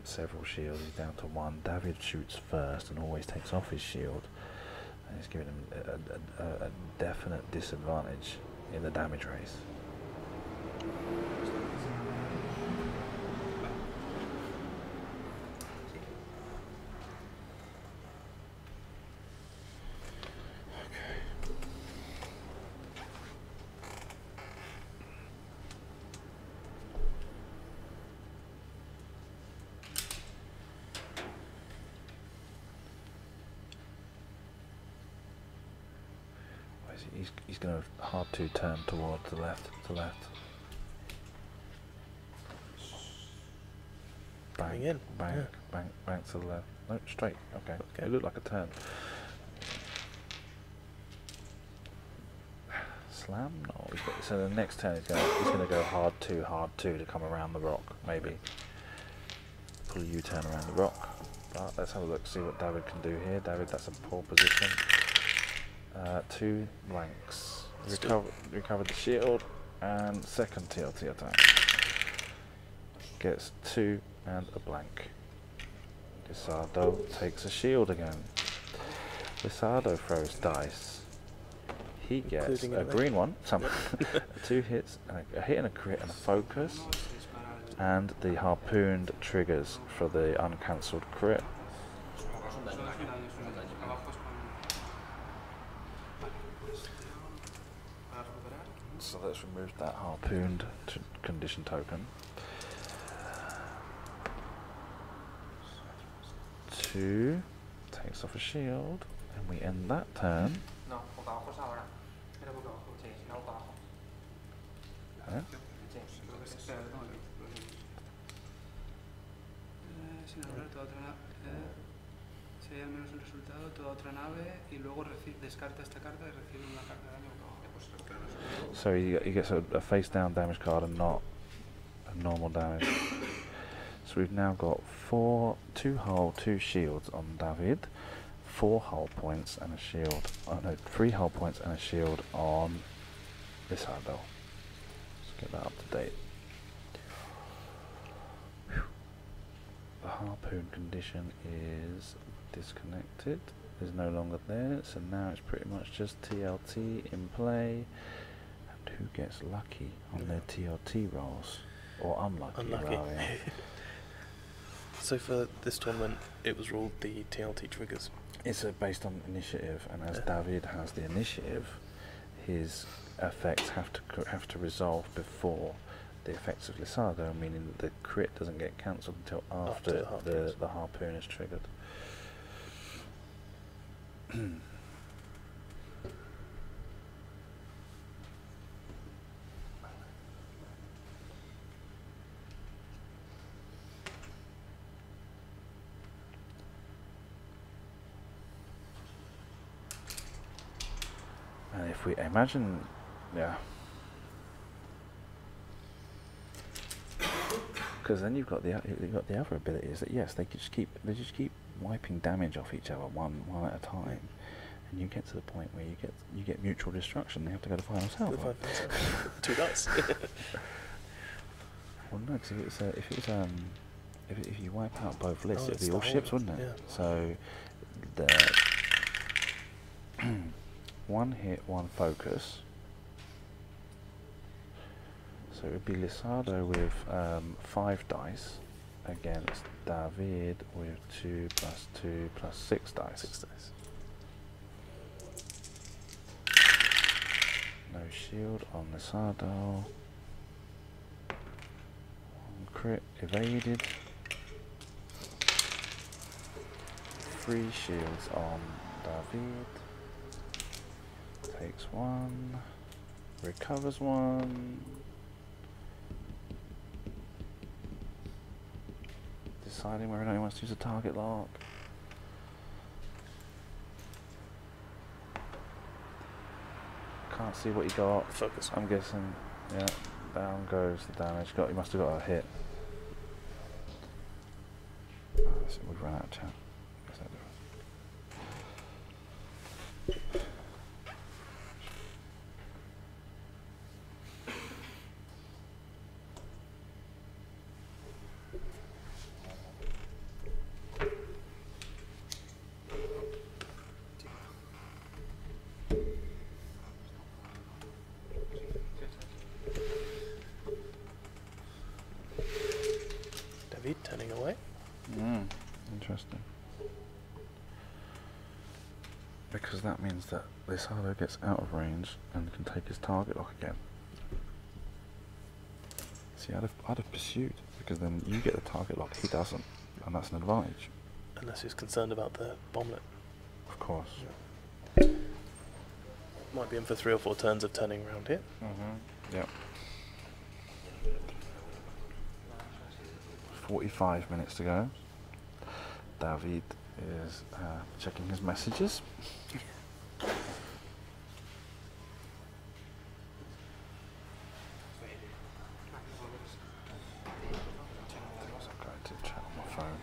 S1: several shields, he's down to 1. David shoots first and always takes off his shield. And it's giving him a definite disadvantage in the damage race. He's going to hard to turn towards the left, Bang,
S2: in.
S1: Bang, bang to the left. No, straight. Okay. It looked like a turn. Slam? No. So the next turn he's going to go hard two to come around the rock. Maybe pull a U-turn around the rock. But let's have a look, see what David can do here. David, that's a poor position. 2 blanks. Recovered the shield, and second TLT attack. Gets 2 and a blank. Lisardo takes a shield again. Lisardo throws dice. He gets a green one, 2 hits, a hit and a crit and a focus, and the harpooned triggers for the uncancelled crit. So let's remove that harpooned condition token. 2 takes off a shield, and we end that turn. Okay.
S3: Si hay al menos un resultado, toda otra nave y luego descarta esta carta y recibe una carta de daño.
S1: So he gets a face down damage card and not a normal damage. So we've now got 2 hull, 2 shields on David, 4 hull points and a shield. Oh no, 3 hull points and a shield on Lisardo. Let's get that up to date. Whew. The harpoon condition is disconnected. Is no longer there, so now it's pretty much just TLT in play. And who gets lucky on their TLT rolls? Or unlucky. Rather, yeah.
S2: So for this tournament, it was ruled the TLT triggers.
S1: It's based on initiative, and as David has the initiative, his effects have to resolve before the effects of Lisardo, meaning that the crit doesn't get cancelled until after the harpoon is triggered. And if we imagine, yeah, because then you've got the other abilities that yes, they just keep wiping damage off each other one at a time, and you get to the point where you get mutual destruction. They have to go to final salvo.
S2: 2 dice.
S1: Well, no, because if you wipe out both lists, it'd be all ships, wouldn't it?
S2: Yeah.
S1: So the 1 hit, 1 focus. So it would be Lisardo with 5 dice against David with 2 plus 2 plus 6 dice.
S2: 6 dice.
S1: No shield on Lisardo. 1 crit evaded. 3 shields on David. Takes 1. Recovers 1. Deciding whether or not he wants to use a target lock. Can't see what he got.
S2: Focus.
S1: I'm guessing, yeah, down goes the damage. He must have got a hit. We've run out of chat. What's that doing?
S2: David turning away.
S1: Interesting. Because that means that Lisardo gets out of range and can take his target lock again. See, I'd have pursued, because then you get the target lock, he doesn't, and that's an advantage.
S2: Unless he's concerned about the bomblet.
S1: Of course.
S2: Yeah. Might be in for 3 or 4 turns of turning around here.
S1: Yep. 45 minutes to go. David is checking his messages. I'm going to chat on my phone.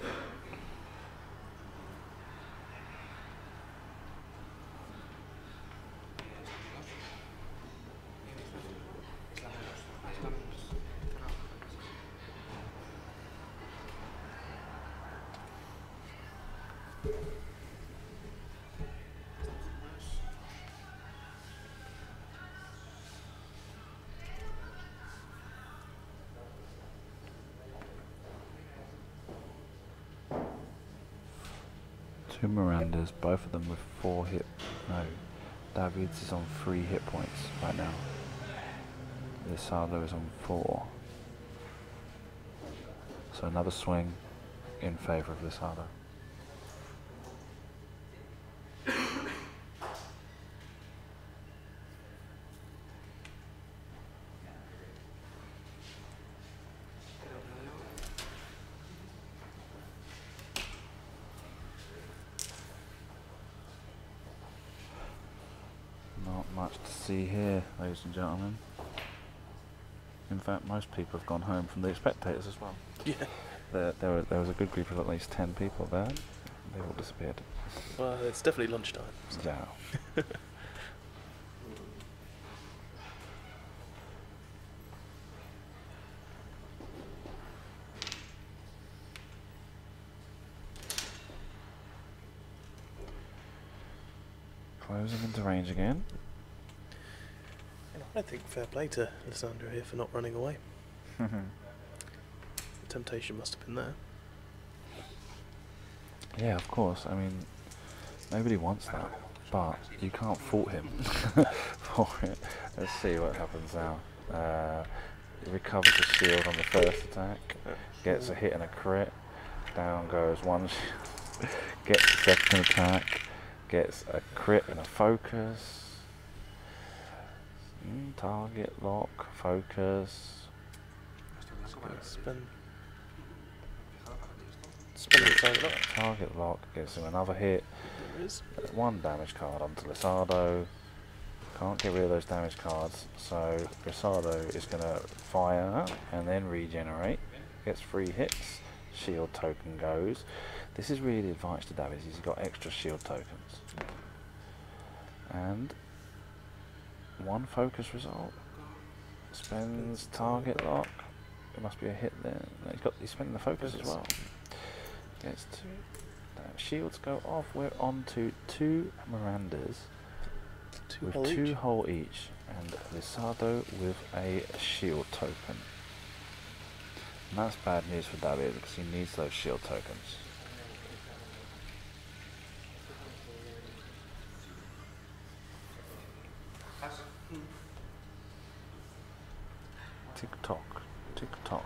S1: Two Mirandas, both of them with 4 hit. No, Davids is on 3 hit points right now. Lisardo is on 4. So another swing in favour of Lisardo. Not much to see here, ladies and gentlemen. In fact, most people have gone home from the spectators as well.
S2: Yeah.
S1: There was a good group of at least 10 people there. They all disappeared.
S2: Well, it's definitely lunchtime. So.
S1: Yeah. Closing into range again.
S2: I think fair play to Lisandro here for not running away. The temptation must have been there.
S1: Yeah, of course. I mean, nobody wants that, but you can't fault him for it. Let's see what happens now. He recovers the shield on the first attack, gets a hit and a crit. Down goes one. Gets the second attack, gets a crit and a focus. Target lock, focus.
S2: Spin the target lock.
S1: Target lock gets him another hit.
S2: There is.
S1: 1 damage card onto Lisardo. Can't get rid of those damage cards, so Lisardo is going to fire and then regenerate. Gets 3 hits. Shield token goes. This is really the advantage to Davies. He's got extra shield tokens. And 1 focus result. Spends target lock. There must be a hit there. No, he's spending the focus as well. Gets 2. Shields go off. We're on to 2 Mirandas with 2 hull each, and Lisardo with a shield token. And that's bad news for David because he needs those shield tokens. Tick tock, tick tock.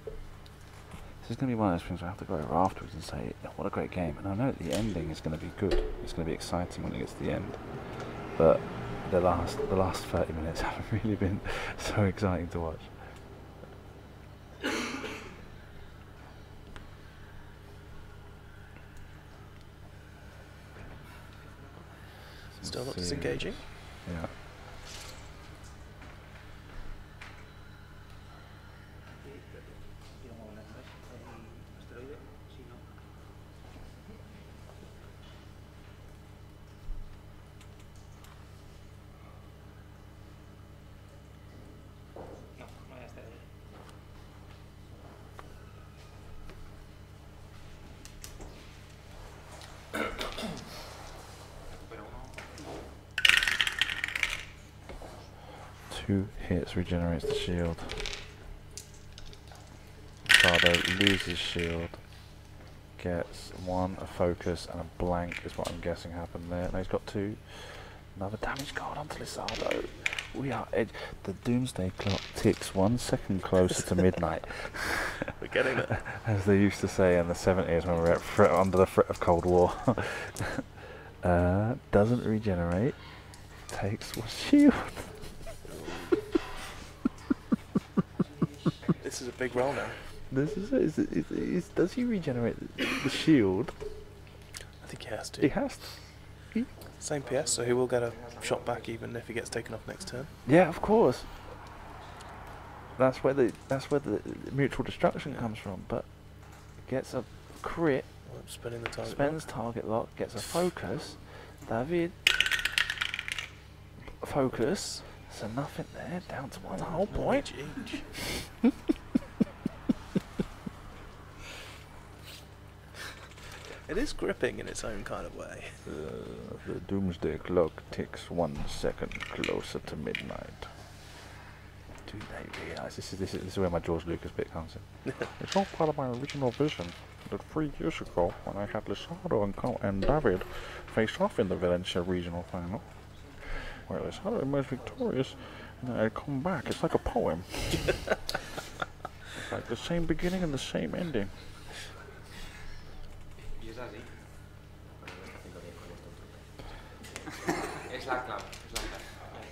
S1: This is going to be one of those things where I have to go over afterwards and say, what a great game. And I know the ending is going to be good. It's going to be exciting when it gets to the end. But the last 30 minutes haven't really been so exciting to watch.
S2: Still not disengaging.
S1: Yeah. Two hits regenerates the shield. Lisardo loses shield. Gets 1 a focus and a blank is what I'm guessing happened there. Now he's got 2. Another damage card onto Lisardo. We are the doomsday clock ticks 1 second closer to midnight.
S2: We're getting it.
S1: As they used to say in the 70s when we were under the threat of Cold War. Doesn't regenerate. Takes 1 shield.
S2: This is a big roll now.
S1: This is does he regenerate the shield?
S2: I think he has to.
S1: He has to.
S2: Same PS, so he will get a shot back even if he gets taken off next turn.
S1: Yeah, of course. That's where the mutual destruction comes from. But gets a crit.
S2: Spinning the target.
S1: Spends target lock. Gets a focus. David. Focus. So nothing there. Down to 1 whole point.
S2: Each. It is gripping in its own kind of way.
S1: The doomsday clock ticks 1 second closer to midnight. Do they realise this is where my George Lucas bit comes in? It's all part of my original vision that 3 years ago when I had Lisardo and David face off in the Valencia regional final, where Lisardo emerged victorious and then I'd come back. It's like a poem. It's like the same beginning and the same ending.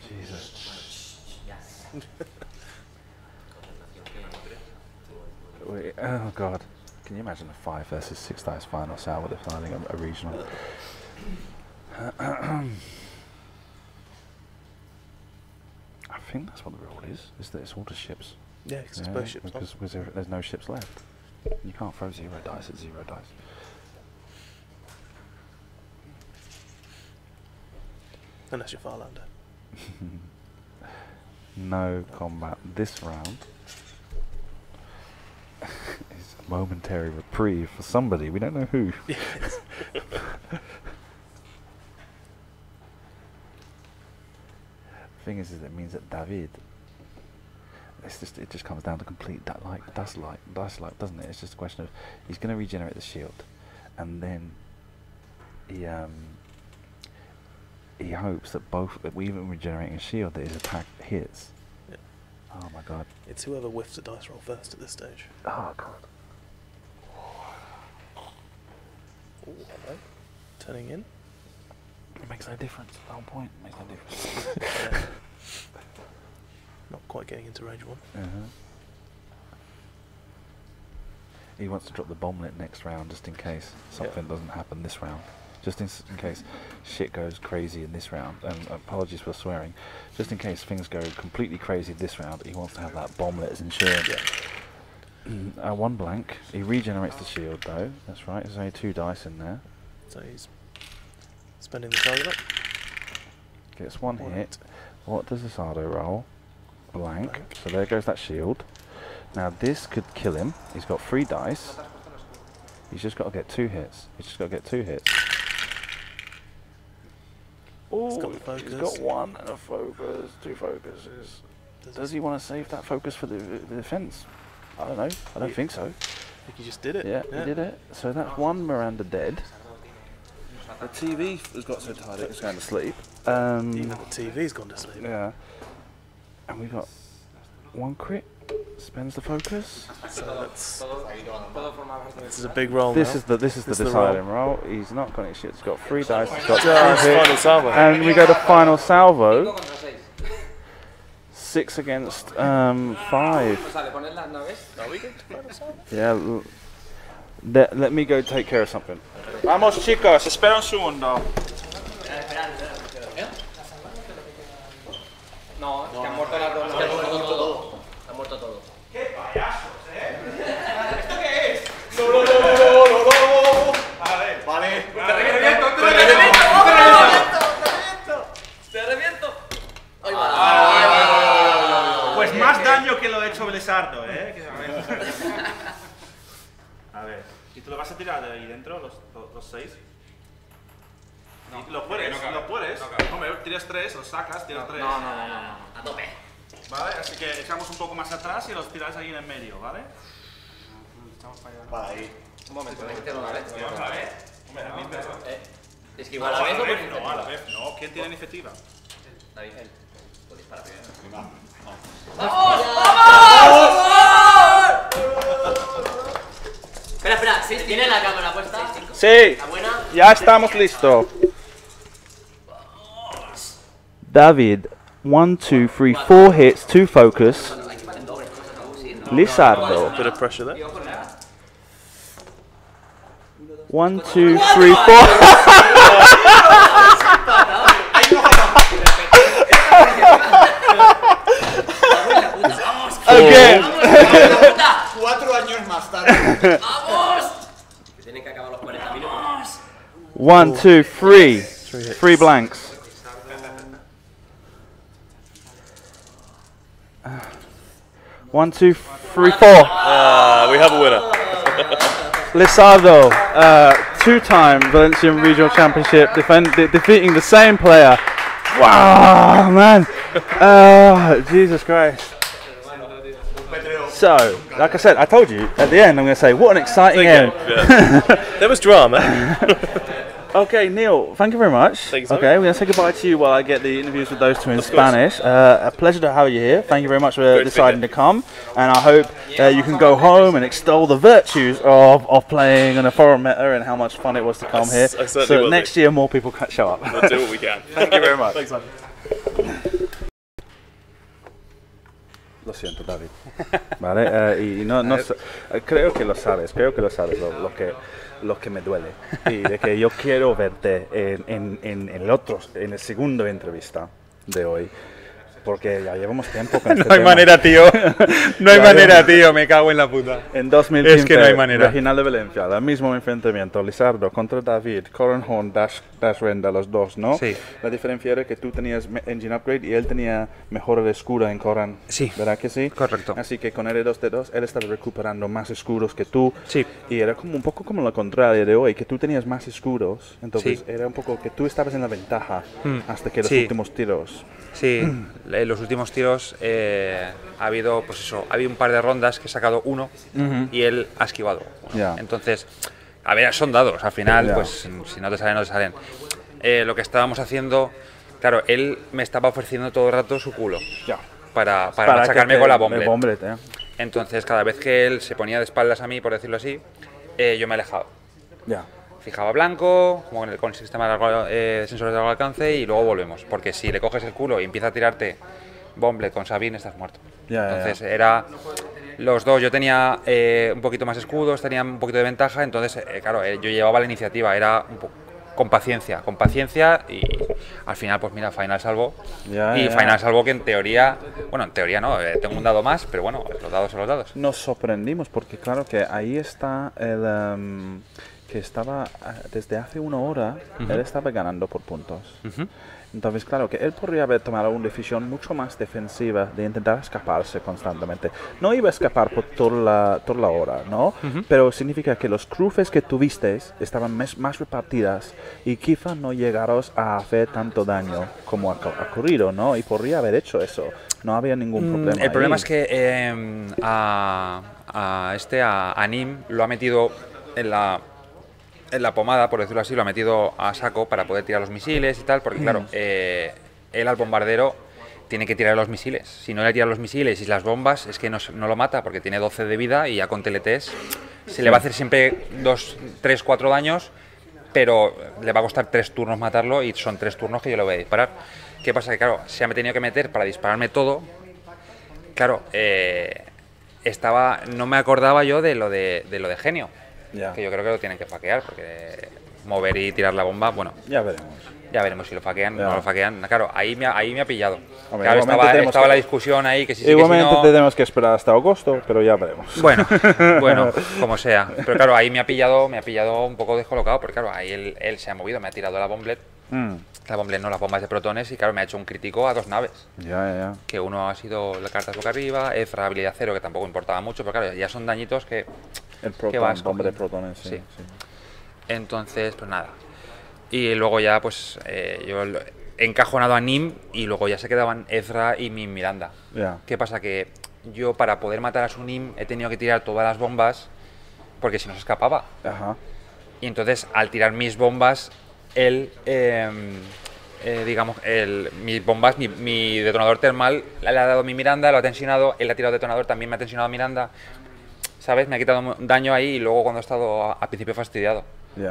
S1: Jesus. Wait, oh god. Can you imagine a 5 versus 6 dice final salvo defining a regional? I think that's what the rule is that it's all just ships.
S2: Yeah, because it's both ships.
S1: Because there's no ships left. You can't throw 0 dice at 0 dice.
S2: Unless you're Farlander.
S1: No combat this round. It's a momentary reprieve for somebody, we don't know who.
S2: Yes.
S1: Thing is it means that David, it just comes down to complete dice light, doesn't it? It's just a question of he's going to regenerate the shield, and then he hopes that even regenerating a shield that his attack hits.
S2: Yeah.
S1: Oh my god!
S2: It's whoever whiffs a dice roll first at this stage.
S1: Oh god!
S2: Ooh, hello. Turning in.
S1: It makes no difference. The whole point makes no difference.
S2: Yeah. Not quite getting into range 1.
S1: He wants to drop the bomblet next round just in case something doesn't happen this round. Just in case shit goes crazy in this round. And apologies for swearing. Just in case things go completely crazy this round, he wants to have that bomblet as insurance. Yeah. 1 blank. He regenerates the shield though. That's right. There's only 2 dice in there.
S2: So he's spending the target up.
S1: Gets 1 hit. What does Lisardo roll? Blank. So there goes that shield. Now this could kill him. He's got 3 dice. He's just got to get 2 hits. Oh, he's got 1 and a focus, 2 focuses. Does he want to save that focus for the defense? I don't know. I don't think so.
S2: I think he just did it.
S1: Yeah, he did it. So that's 1 Miranda dead. The TV has got so tired it's going to sleep.
S2: Even the TV's gone to sleep.
S1: Yeah. And we've got 1 crit. Spends the focus.
S2: So this is a big roll.
S1: This is the deciding roll. He's not got any shit. He's got 3 dice. He's got 2
S2: final
S1: hits.
S2: salvo.
S1: And we go to final salvo. 6 against 5.
S2: Are we going to final salvo?
S1: Yeah. Let me go take care of something. Vamos chicos, espera un segundo.
S4: No, es que han muerto las dos. Es que han muerto todo. Han muerto todo.
S3: ¡Qué payasos,
S4: ¿Esto qué es?
S3: Vale.
S4: ¡Te reviento! ¡Te reviento! ¡Te reviento! ¡Ahí va!
S3: Pues más daño que lo ha hecho Lisardo, ¿eh? A ver. ¿Y tú lo vas a tirar de ahí dentro, los 6? No, ¿lo puedes? ¿Lo puedes? Hombre, tiras 3, los sacas, tiras 3.
S4: No. A tope.
S3: Vale, así que echamos un poco más atrás y los tiráis ahí en el medio, ¿vale?
S5: Para ahí.
S4: Un momento, ¿me dijiste una vez?
S3: Vamos a ver. Hombre, a mí
S4: Es que igual a la vez o por iniciativa.
S3: no, a la vez no. ¿Quién tiene iniciativa?
S4: David, pues dispara primero. Espera, ¿sí? ¿Tiene la cámara puesta?
S1: Sí,
S4: ¿La buena?
S1: ya estamos listos. David, 1, 2, 3, 4 hits, 2 focus. Lisardo,
S2: Bit of pressure there.
S1: 1, 2, 3, 4. Again.
S5: 4 años más tarde.
S4: ¡Vamos! Que tienen que acabar los 40 minutos.
S1: 1, 2, 3. 3 blanks. 1, 2, 3, 4.
S2: We have a winner.
S1: Lisardo, 2-time Valencian Regional Championship, defeating the same player. Wow, man. Jesus Christ. So, like I said, I told you at the end I'm going to say, what an exciting end.
S2: There was drama.
S1: Okay, Neil, thank you very much.
S2: Thanks,
S1: okay, we're going to say goodbye to you while I get the interviews with those two in Spanish. A pleasure to have you here. Thank you very much for deciding to come. And I hope you can go home and extol the virtues of playing on a foreign meta and how much fun it was to come here. So next year more people can show up.
S2: We'll do what we can.
S1: Thank you very much.
S2: Thanks, man.
S1: Lo siento, David. Vale, y creo que lo sabes lo que me duele. Y de que yo quiero verte en el segundo entrevista de hoy. Porque ya llevamos tiempo con este
S6: No hay
S1: tema.
S6: manera, tío. No hay manera, tío. Me cago en la puta.
S1: En 2015,
S6: es que no hay manera.
S1: Regional de Valencia, el mismo enfrentamiento, Lisardo contra David, Coronhorn, Dash Renda, los dos, ¿no?
S6: Sí.
S1: La diferencia era que tú tenías Engine Upgrade y él tenía mejor el escudo en Coran.
S6: Sí.
S1: ¿Verdad que sí?
S6: Correcto.
S1: Así que con R2D2 él estaba recuperando más escudos que tú.
S6: Sí.
S1: Y era como un poco como lo contrario de hoy, que tú tenías más escudos. Entonces
S6: Sí.
S1: era un poco que tú estabas en la ventaja hasta que los
S6: Sí.
S1: últimos tiros.
S6: Sí, en los últimos tiros ha habido, pues eso, ha habido un par de rondas que he sacado uno y él ha esquivado.
S1: Ya.
S6: Entonces, a ver, son dados, al final,
S1: Ya.
S6: pues si no te salen, no te salen. Lo que estábamos haciendo, claro, él me estaba ofreciendo todo el rato su culo
S1: Ya.
S6: para machacarme con la bomblet.
S1: bomblet,
S6: Entonces, cada vez que él se ponía de espaldas a mí, por decirlo así, yo me alejaba.
S1: Ya.
S6: Fijaba blanco, como con el sistema de sensores de largo alcance y luego volvemos. Porque si le coges el culo y empieza a tirarte bomblet con Sabine, estás muerto. Entonces era los dos, yo tenía un poquito más escudos, tenía un poquito de ventaja, entonces claro, yo llevaba la iniciativa, era con paciencia y al final pues mira, final salvo. Final salvo que en teoría no, tengo un dado más, pero bueno, los dados son los dados.
S1: Nos sorprendimos porque claro que ahí está el... que estaba desde hace una hora, él estaba ganando por puntos. Entonces, claro, que él podría haber tomado una decisión mucho más defensiva de intentar escaparse constantemente. No iba a escapar por toda la hora, ¿no? Pero significa que los cruces que tuviste estaban más repartidas y quizá no llegaros a hacer tanto daño como ha ocurrido, ¿no? Y podría haber hecho eso. No había ningún problema.
S6: El problema
S1: ahí.
S6: es que a Nim lo ha metido en la pomada, por decirlo así, lo ha metido a saco para poder tirar los misiles y tal, porque claro, él al bombardero tiene que tirar los misiles. Si no le tira los misiles y las bombas, es que no lo mata, porque tiene 12 de vida y ya con TLTs se le va a hacer siempre 2, 3, 4 daños, pero le va a costar 3 turnos matarlo y son 3 turnos que yo le voy a disparar. ¿Qué pasa? Que claro, se ha tenido que meter para dispararme todo. Claro, no me acordaba yo de lo de genio. Que yo creo que lo tienen que fakear, porque mover y tirar la bomba, bueno,
S1: ya veremos.
S6: Ya veremos si lo fakean o no lo fakean. Claro, ahí me ha pillado.
S1: Hombre,
S6: claro, estaba la discusión ahí que si sí,
S1: igualmente
S6: que si no...
S1: tenemos que esperar hasta agosto, pero ya veremos.
S6: Bueno, como sea. Pero claro, ahí me ha pillado un poco descolocado, porque claro, ahí él se ha movido, me ha tirado la bomblet. La bomblet no, las bombas de protones, y claro, me ha hecho un crítico a 2 naves.
S1: Ya.
S6: Que uno ha sido la carta boca arriba, Efra habilidad 0, que tampoco importaba mucho, pero claro, ya son dañitos que...
S1: El proton, bomba de protones, sí.
S6: Entonces, pues nada. Y luego ya, pues, yo he encajonado a Nim y luego ya se quedaban Ezra y mi Miranda. ¿Qué pasa? Que yo, para poder matar a su Nim, he tenido que tirar todas las bombas, porque si no se escapaba. Y entonces, al tirar mis bombas, él, digamos, mis bombas, mi detonador termal, le ha dado mi Miranda, lo ha tensionado, él ha tirado detonador, también me ha tensionado a Miranda. ¿Sabes? Me ha quitado daño ahí y luego cuando he estado al principio fastidiado.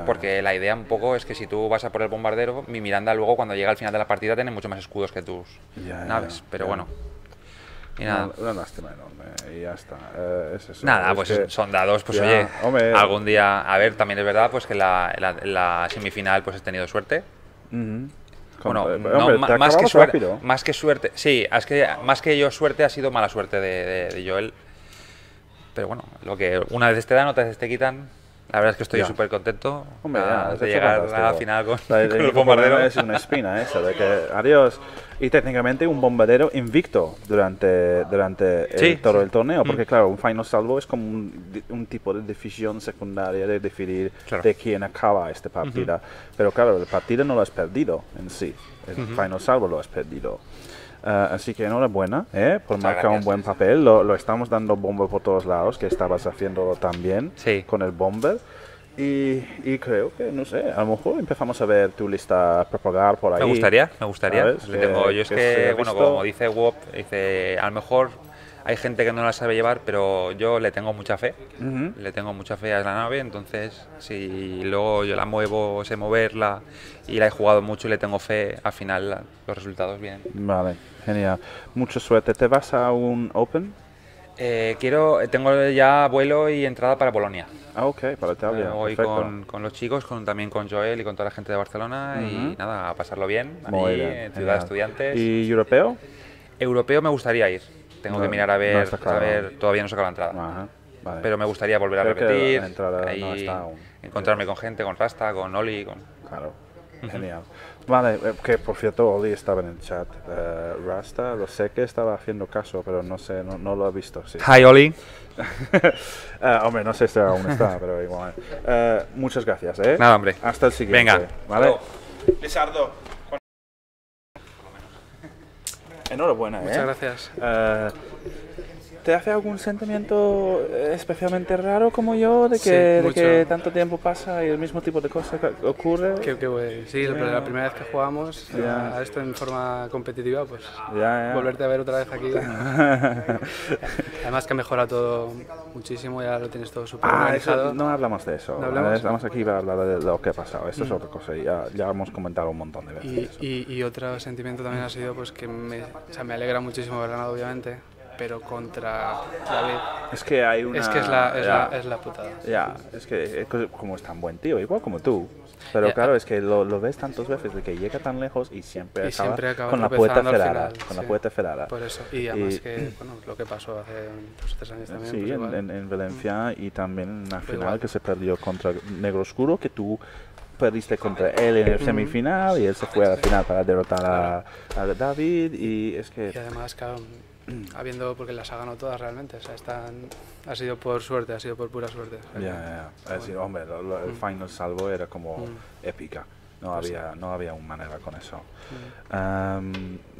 S6: Porque la idea un poco es que si tú vas a por el bombardero, mi Miranda luego cuando llega al final de la partida tiene mucho más escudos que tus naves. Pero bueno. Y nada.
S1: Una lástima enorme y ya está. Es eso.
S6: Nada,
S1: es
S6: pues
S1: que,
S6: son dados, pues oye, algún día, a ver, también es verdad pues que la semifinal pues he tenido suerte. Bueno, más que suerte, sí, es que más que yo suerte ha sido mala suerte de Joel. Pero bueno, lo que una vez te dan, otras veces te quitan. La verdad es que estoy súper contento de llegar a la final con el bombardero.
S1: Es una espina esa, de que adiós. Y técnicamente un bombardero invicto durante todo el torneo, porque claro, un final salvo es como un tipo de decisión secundaria de decidir de quién acaba esta partida. Pero claro, el partido no lo has perdido en sí, el final salvo lo has perdido. Así que enhorabuena por
S6: Muchas
S1: marcar
S6: gracias,
S1: un buen
S6: sí.
S1: papel. Lo estamos dando bombo por todos lados, que estabas haciendo también
S6: Sí.
S1: con el bomber. Y creo que, no sé, a lo mejor empezamos a ver tu lista propagar por ahí.
S6: Me gustaría.
S1: ¿sabes?
S6: Yo es
S1: se
S6: que,
S1: ha
S6: bueno,
S1: visto.
S6: como dice Wop, dice, a lo mejor hay gente que no la sabe llevar, pero yo le tengo mucha fe. Le tengo mucha fe a la nave, entonces si luego yo la muevo, sé moverla y la he jugado mucho y le tengo fe, al final los resultados vienen.
S1: Vale, genial. Mucha suerte. ¿Te vas a un Open?
S6: Tengo ya vuelo y entrada para Bolonia.
S1: Ah, ok, para Italia.
S6: Voy
S1: Perfecto.
S6: con los chicos, también con Joel y con toda la gente de Barcelona y nada, a pasarlo bien,
S1: Muy
S6: ahí
S1: bien,
S6: en Ciudad de
S1: genial.
S6: Estudiantes.
S1: ¿Y europeo?
S6: Europeo me gustaría ir, tengo
S1: No,
S6: que mirar
S1: no está claro.
S6: todavía no he sacado la entrada.
S1: Ajá, vale.
S6: Pero me gustaría volver a
S1: Creo que
S6: repetir,
S1: la entrada
S6: ahí
S1: no está aún.
S6: encontrarme con gente, con Rasta, con Oli,
S1: Claro, genial. Vale, que por cierto, Oli estaba en el chat. Rasta, lo sé que estaba haciendo caso, pero no sé, no lo he visto. Sí.
S6: Hi Oli.
S1: Hombre, no sé si aún está, pero igual. Muchas gracias, ¿eh?
S6: Nada, hombre.
S1: Hasta el siguiente.
S6: Venga.
S1: ¿vale?
S3: Lisardo.
S1: Enhorabuena,
S7: Muchas gracias.
S1: ¿Te hace algún sentimiento especialmente raro como yo de
S7: Sí,
S1: que,
S7: mucho.
S1: tanto tiempo pasa y el mismo tipo de cosas ocurre?
S7: Qué bueno. Sí, la primera vez que jugamos
S1: Ya.
S7: a esto en forma competitiva, pues
S1: Ya.
S7: volverte a ver otra vez aquí. Además que mejora todo muchísimo, ya lo tienes todo súper organizado.
S1: No hablamos de eso.
S7: ¿No hablamos?
S1: Estamos aquí para hablar de lo que ha pasado. Esto es otra cosa. Ya hemos comentado un montón de veces. eso.
S7: Y otro sentimiento también ha sido pues que me alegra muchísimo haber ganado, obviamente, pero contra David.
S1: Es que hay una...
S7: Es que es la putada.
S1: Ya, es que como es tan buen tío, igual como tú. Pero
S7: Ya.
S1: claro, es que lo ves tantas veces de que llega tan lejos y siempre acaba con la
S7: tropezando
S1: puerta
S7: al
S1: cerrada.
S7: final,
S1: Con la
S7: sí.
S1: puerta cerrada.
S7: Por eso. Y además que, bueno, lo que pasó hace 2 o 3 años también.
S1: Sí,
S7: pues igual.
S1: en Valencia y también en la final
S7: igual.
S1: que se perdió contra Negro Oscuro, que tú perdiste contra él en el semifinal y él se fue a la final para derrotar a David y es que...
S7: Y además, claro, porque las ha ganado todas realmente, o sea, ha sido por suerte, ha sido por pura suerte. O sea que,
S1: Es decir, hombre, el final salvo era como épica. No había una manera con eso.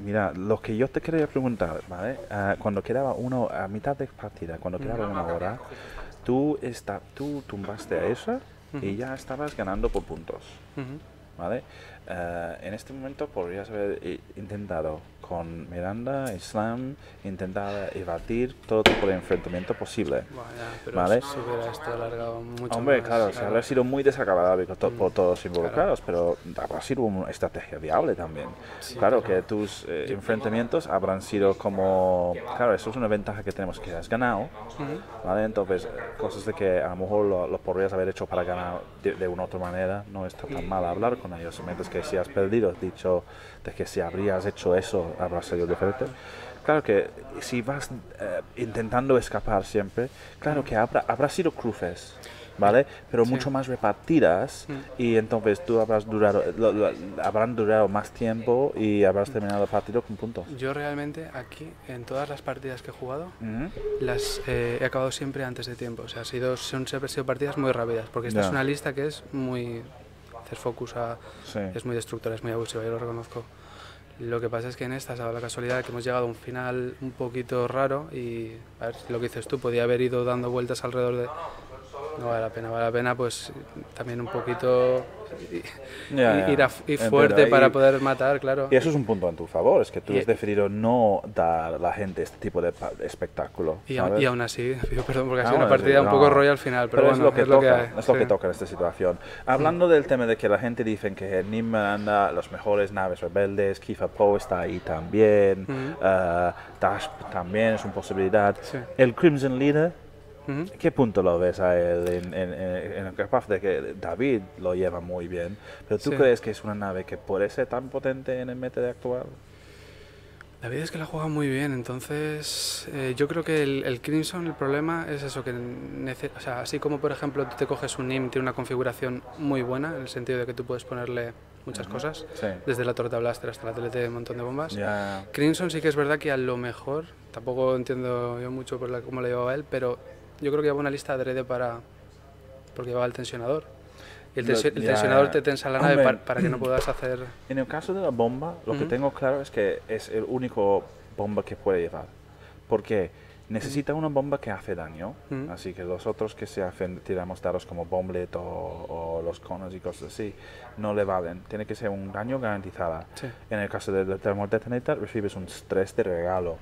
S1: Mira, lo que yo te quería preguntar, ¿vale? Cuando quedaba a mitad de partida, cuando quedaba 1 hora, tú tumbaste a esa y ya estabas ganando por puntos, ¿vale? En este momento podrías haber intentado con Miranda, Islam, intentar evadir todo tipo de enfrentamiento posible.
S7: pero
S1: ¿vale?
S7: se hubiera esto alargado mucho
S1: Hombre,
S7: más,
S1: claro, se habrá sido muy desagradable por todos involucrados,
S7: Claro.
S1: pero habrá sido una estrategia viable también.
S7: Sí,
S1: claro,
S7: pero-
S1: que tus enfrentamientos habrán sido como... Claro, eso es una ventaja que tenemos, que has ganado, ¿vale? Entonces, cosas de que a lo mejor lo podrías haber hecho para ganar de una otra manera, no está tan mal hablar con ellos, mientras que si has perdido, has dicho de que si habrías hecho eso, habrá sido diferente. Claro que si vas intentando escapar siempre, claro que habrá sido cruces, ¿vale? Pero
S7: Sí.
S1: mucho más repartidas y entonces tú habrán durado más tiempo y habrás terminado el partido con puntos.
S7: Yo realmente aquí, en todas las partidas que he jugado,
S1: Ujú.
S7: las he acabado siempre antes de tiempo. O sea, siempre han sido partidas muy rápidas, porque esta
S1: Ya.
S7: es una lista que es muy... hacer focus
S1: Sí.
S7: es muy destructora, es muy abusiva, yo lo reconozco. Lo que pasa es que en esta ha dado la casualidad de que hemos llegado a un final un poquito raro y, a ver, lo que dices tú, podía haber ido dando vueltas alrededor de... No vale la pena pues también un poquito
S1: Ya,
S7: ir
S1: entiendo.
S7: fuerte para
S1: Y-
S7: poder matar, claro.
S1: Y eso es un punto en tu favor, es que tú
S7: Y-
S1: has decidido no dar a la gente este tipo de espectáculo. ¿sabes?
S7: Y aún así, pido perdón porque ha
S1: Ah,
S7: sido una
S1: bueno,
S7: partida
S1: sí,
S7: un poco
S1: no.
S7: rollo al final, pero,
S1: es
S7: bueno,
S1: lo que toca,
S7: hay.
S1: es lo que
S7: Sí.
S1: toca en esta situación. Hablando del tema de que la gente dice que Nim Miranda, los mejores naves rebeldes, Kiefer Poe está ahí también, Dash también es una posibilidad.
S7: Sí.
S1: El Crimson Leader,
S7: Ujú.
S1: ¿qué punto lo ves a él en el capaz de que David lo lleva muy bien? ¿Pero tú
S7: Sí.
S1: crees que es una nave que puede ser tan potente en el método actual?
S7: David es que la juega muy bien, entonces yo creo que el Crimson, el problema es eso, que o sea, así como por ejemplo tú te coges un NIM, tiene una configuración muy buena, en el sentido de que tú puedes ponerle muchas cosas,
S1: Sí.
S7: desde la torta blaster hasta la TLT, un montón de bombas.
S1: Ya.
S7: Crimson sí que es verdad que a lo mejor, tampoco entiendo yo mucho por cómo lo llevaba él, pero yo creo que llevaba una lista adrede porque llevaba el tensionador. Y el tensionador te tensa la nave para que no puedas hacer...
S1: En el caso de la bomba, lo que tengo claro es que es el único bomba que puede llevar. Porque necesita una bomba que hace daño, así que los otros que se hacen, tiramos dados como Bomblet o los conos y cosas así, no le valen. Tiene que ser un daño garantizado.
S7: Sí.
S1: En el caso del Thermal Detonator, recibes un stress de regalo,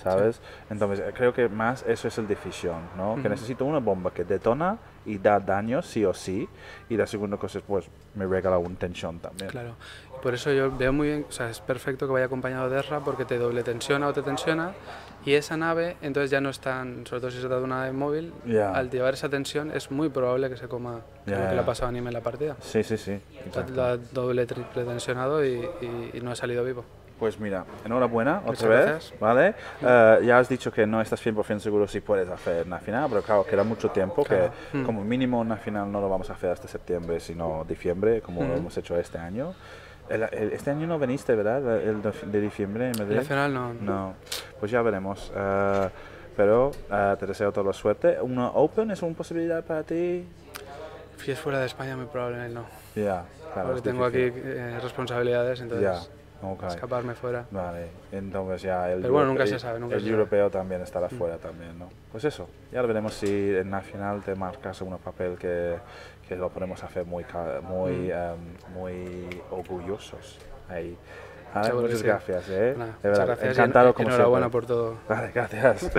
S1: ¿sabes? Entonces, creo que más eso es el decisión, ¿no? Que necesito una bomba que detona y da daño sí o sí, y la segunda cosa es, pues, me regala un tensión también.
S7: Claro. Por eso yo veo muy bien, o sea, es perfecto que vaya acompañado de ERRA porque te doble tensiona o te tensiona y esa nave entonces ya no es tan, sobre todo si se trata de una nave móvil, al llevar esa tensión es muy probable que se coma lo que le ha pasado a Anime en la partida.
S1: Sí, sí, sí.
S7: Lo ha doble, triple tensionado y no ha salido vivo.
S1: Pues mira, enhorabuena otra
S7: Muchas
S1: vez,
S7: gracias.
S1: ¿vale? Ya has dicho que no estás 100% seguro si puedes hacer una final, pero claro, queda mucho tiempo,
S7: Claro.
S1: que como mínimo una final no lo vamos a hacer hasta septiembre, sino diciembre, como lo hemos hecho este año. Este año no veniste, ¿verdad? El de diciembre en Madrid.
S7: La final no.
S1: No, pues ya veremos. Pero te deseo toda la suerte. ¿Una Open es una posibilidad para ti?
S7: Si es fuera de España muy probablemente no.
S1: Ya, claro.
S7: Porque
S1: es
S7: tengo aquí
S1: difícil.
S7: responsabilidades, entonces
S1: Okay.
S7: escaparme fuera.
S1: Vale, entonces ya el,
S7: Pero bueno, nunca se sabe, nunca
S1: el
S7: se sabe.
S1: europeo también estará fuera también, ¿no? Pues eso, ya veremos si en la final te marcas un papel que lo podemos hacer muy orgullosos ahí. Vale,
S7: Seguro que
S1: muchas
S7: sí.
S1: gracias,
S7: Nada,
S1: de
S7: muchas
S1: verdad,
S7: gracias
S1: encantado
S7: y
S1: como
S7: enhorabuena
S1: siempre.
S7: por todo.
S1: Vale, gracias.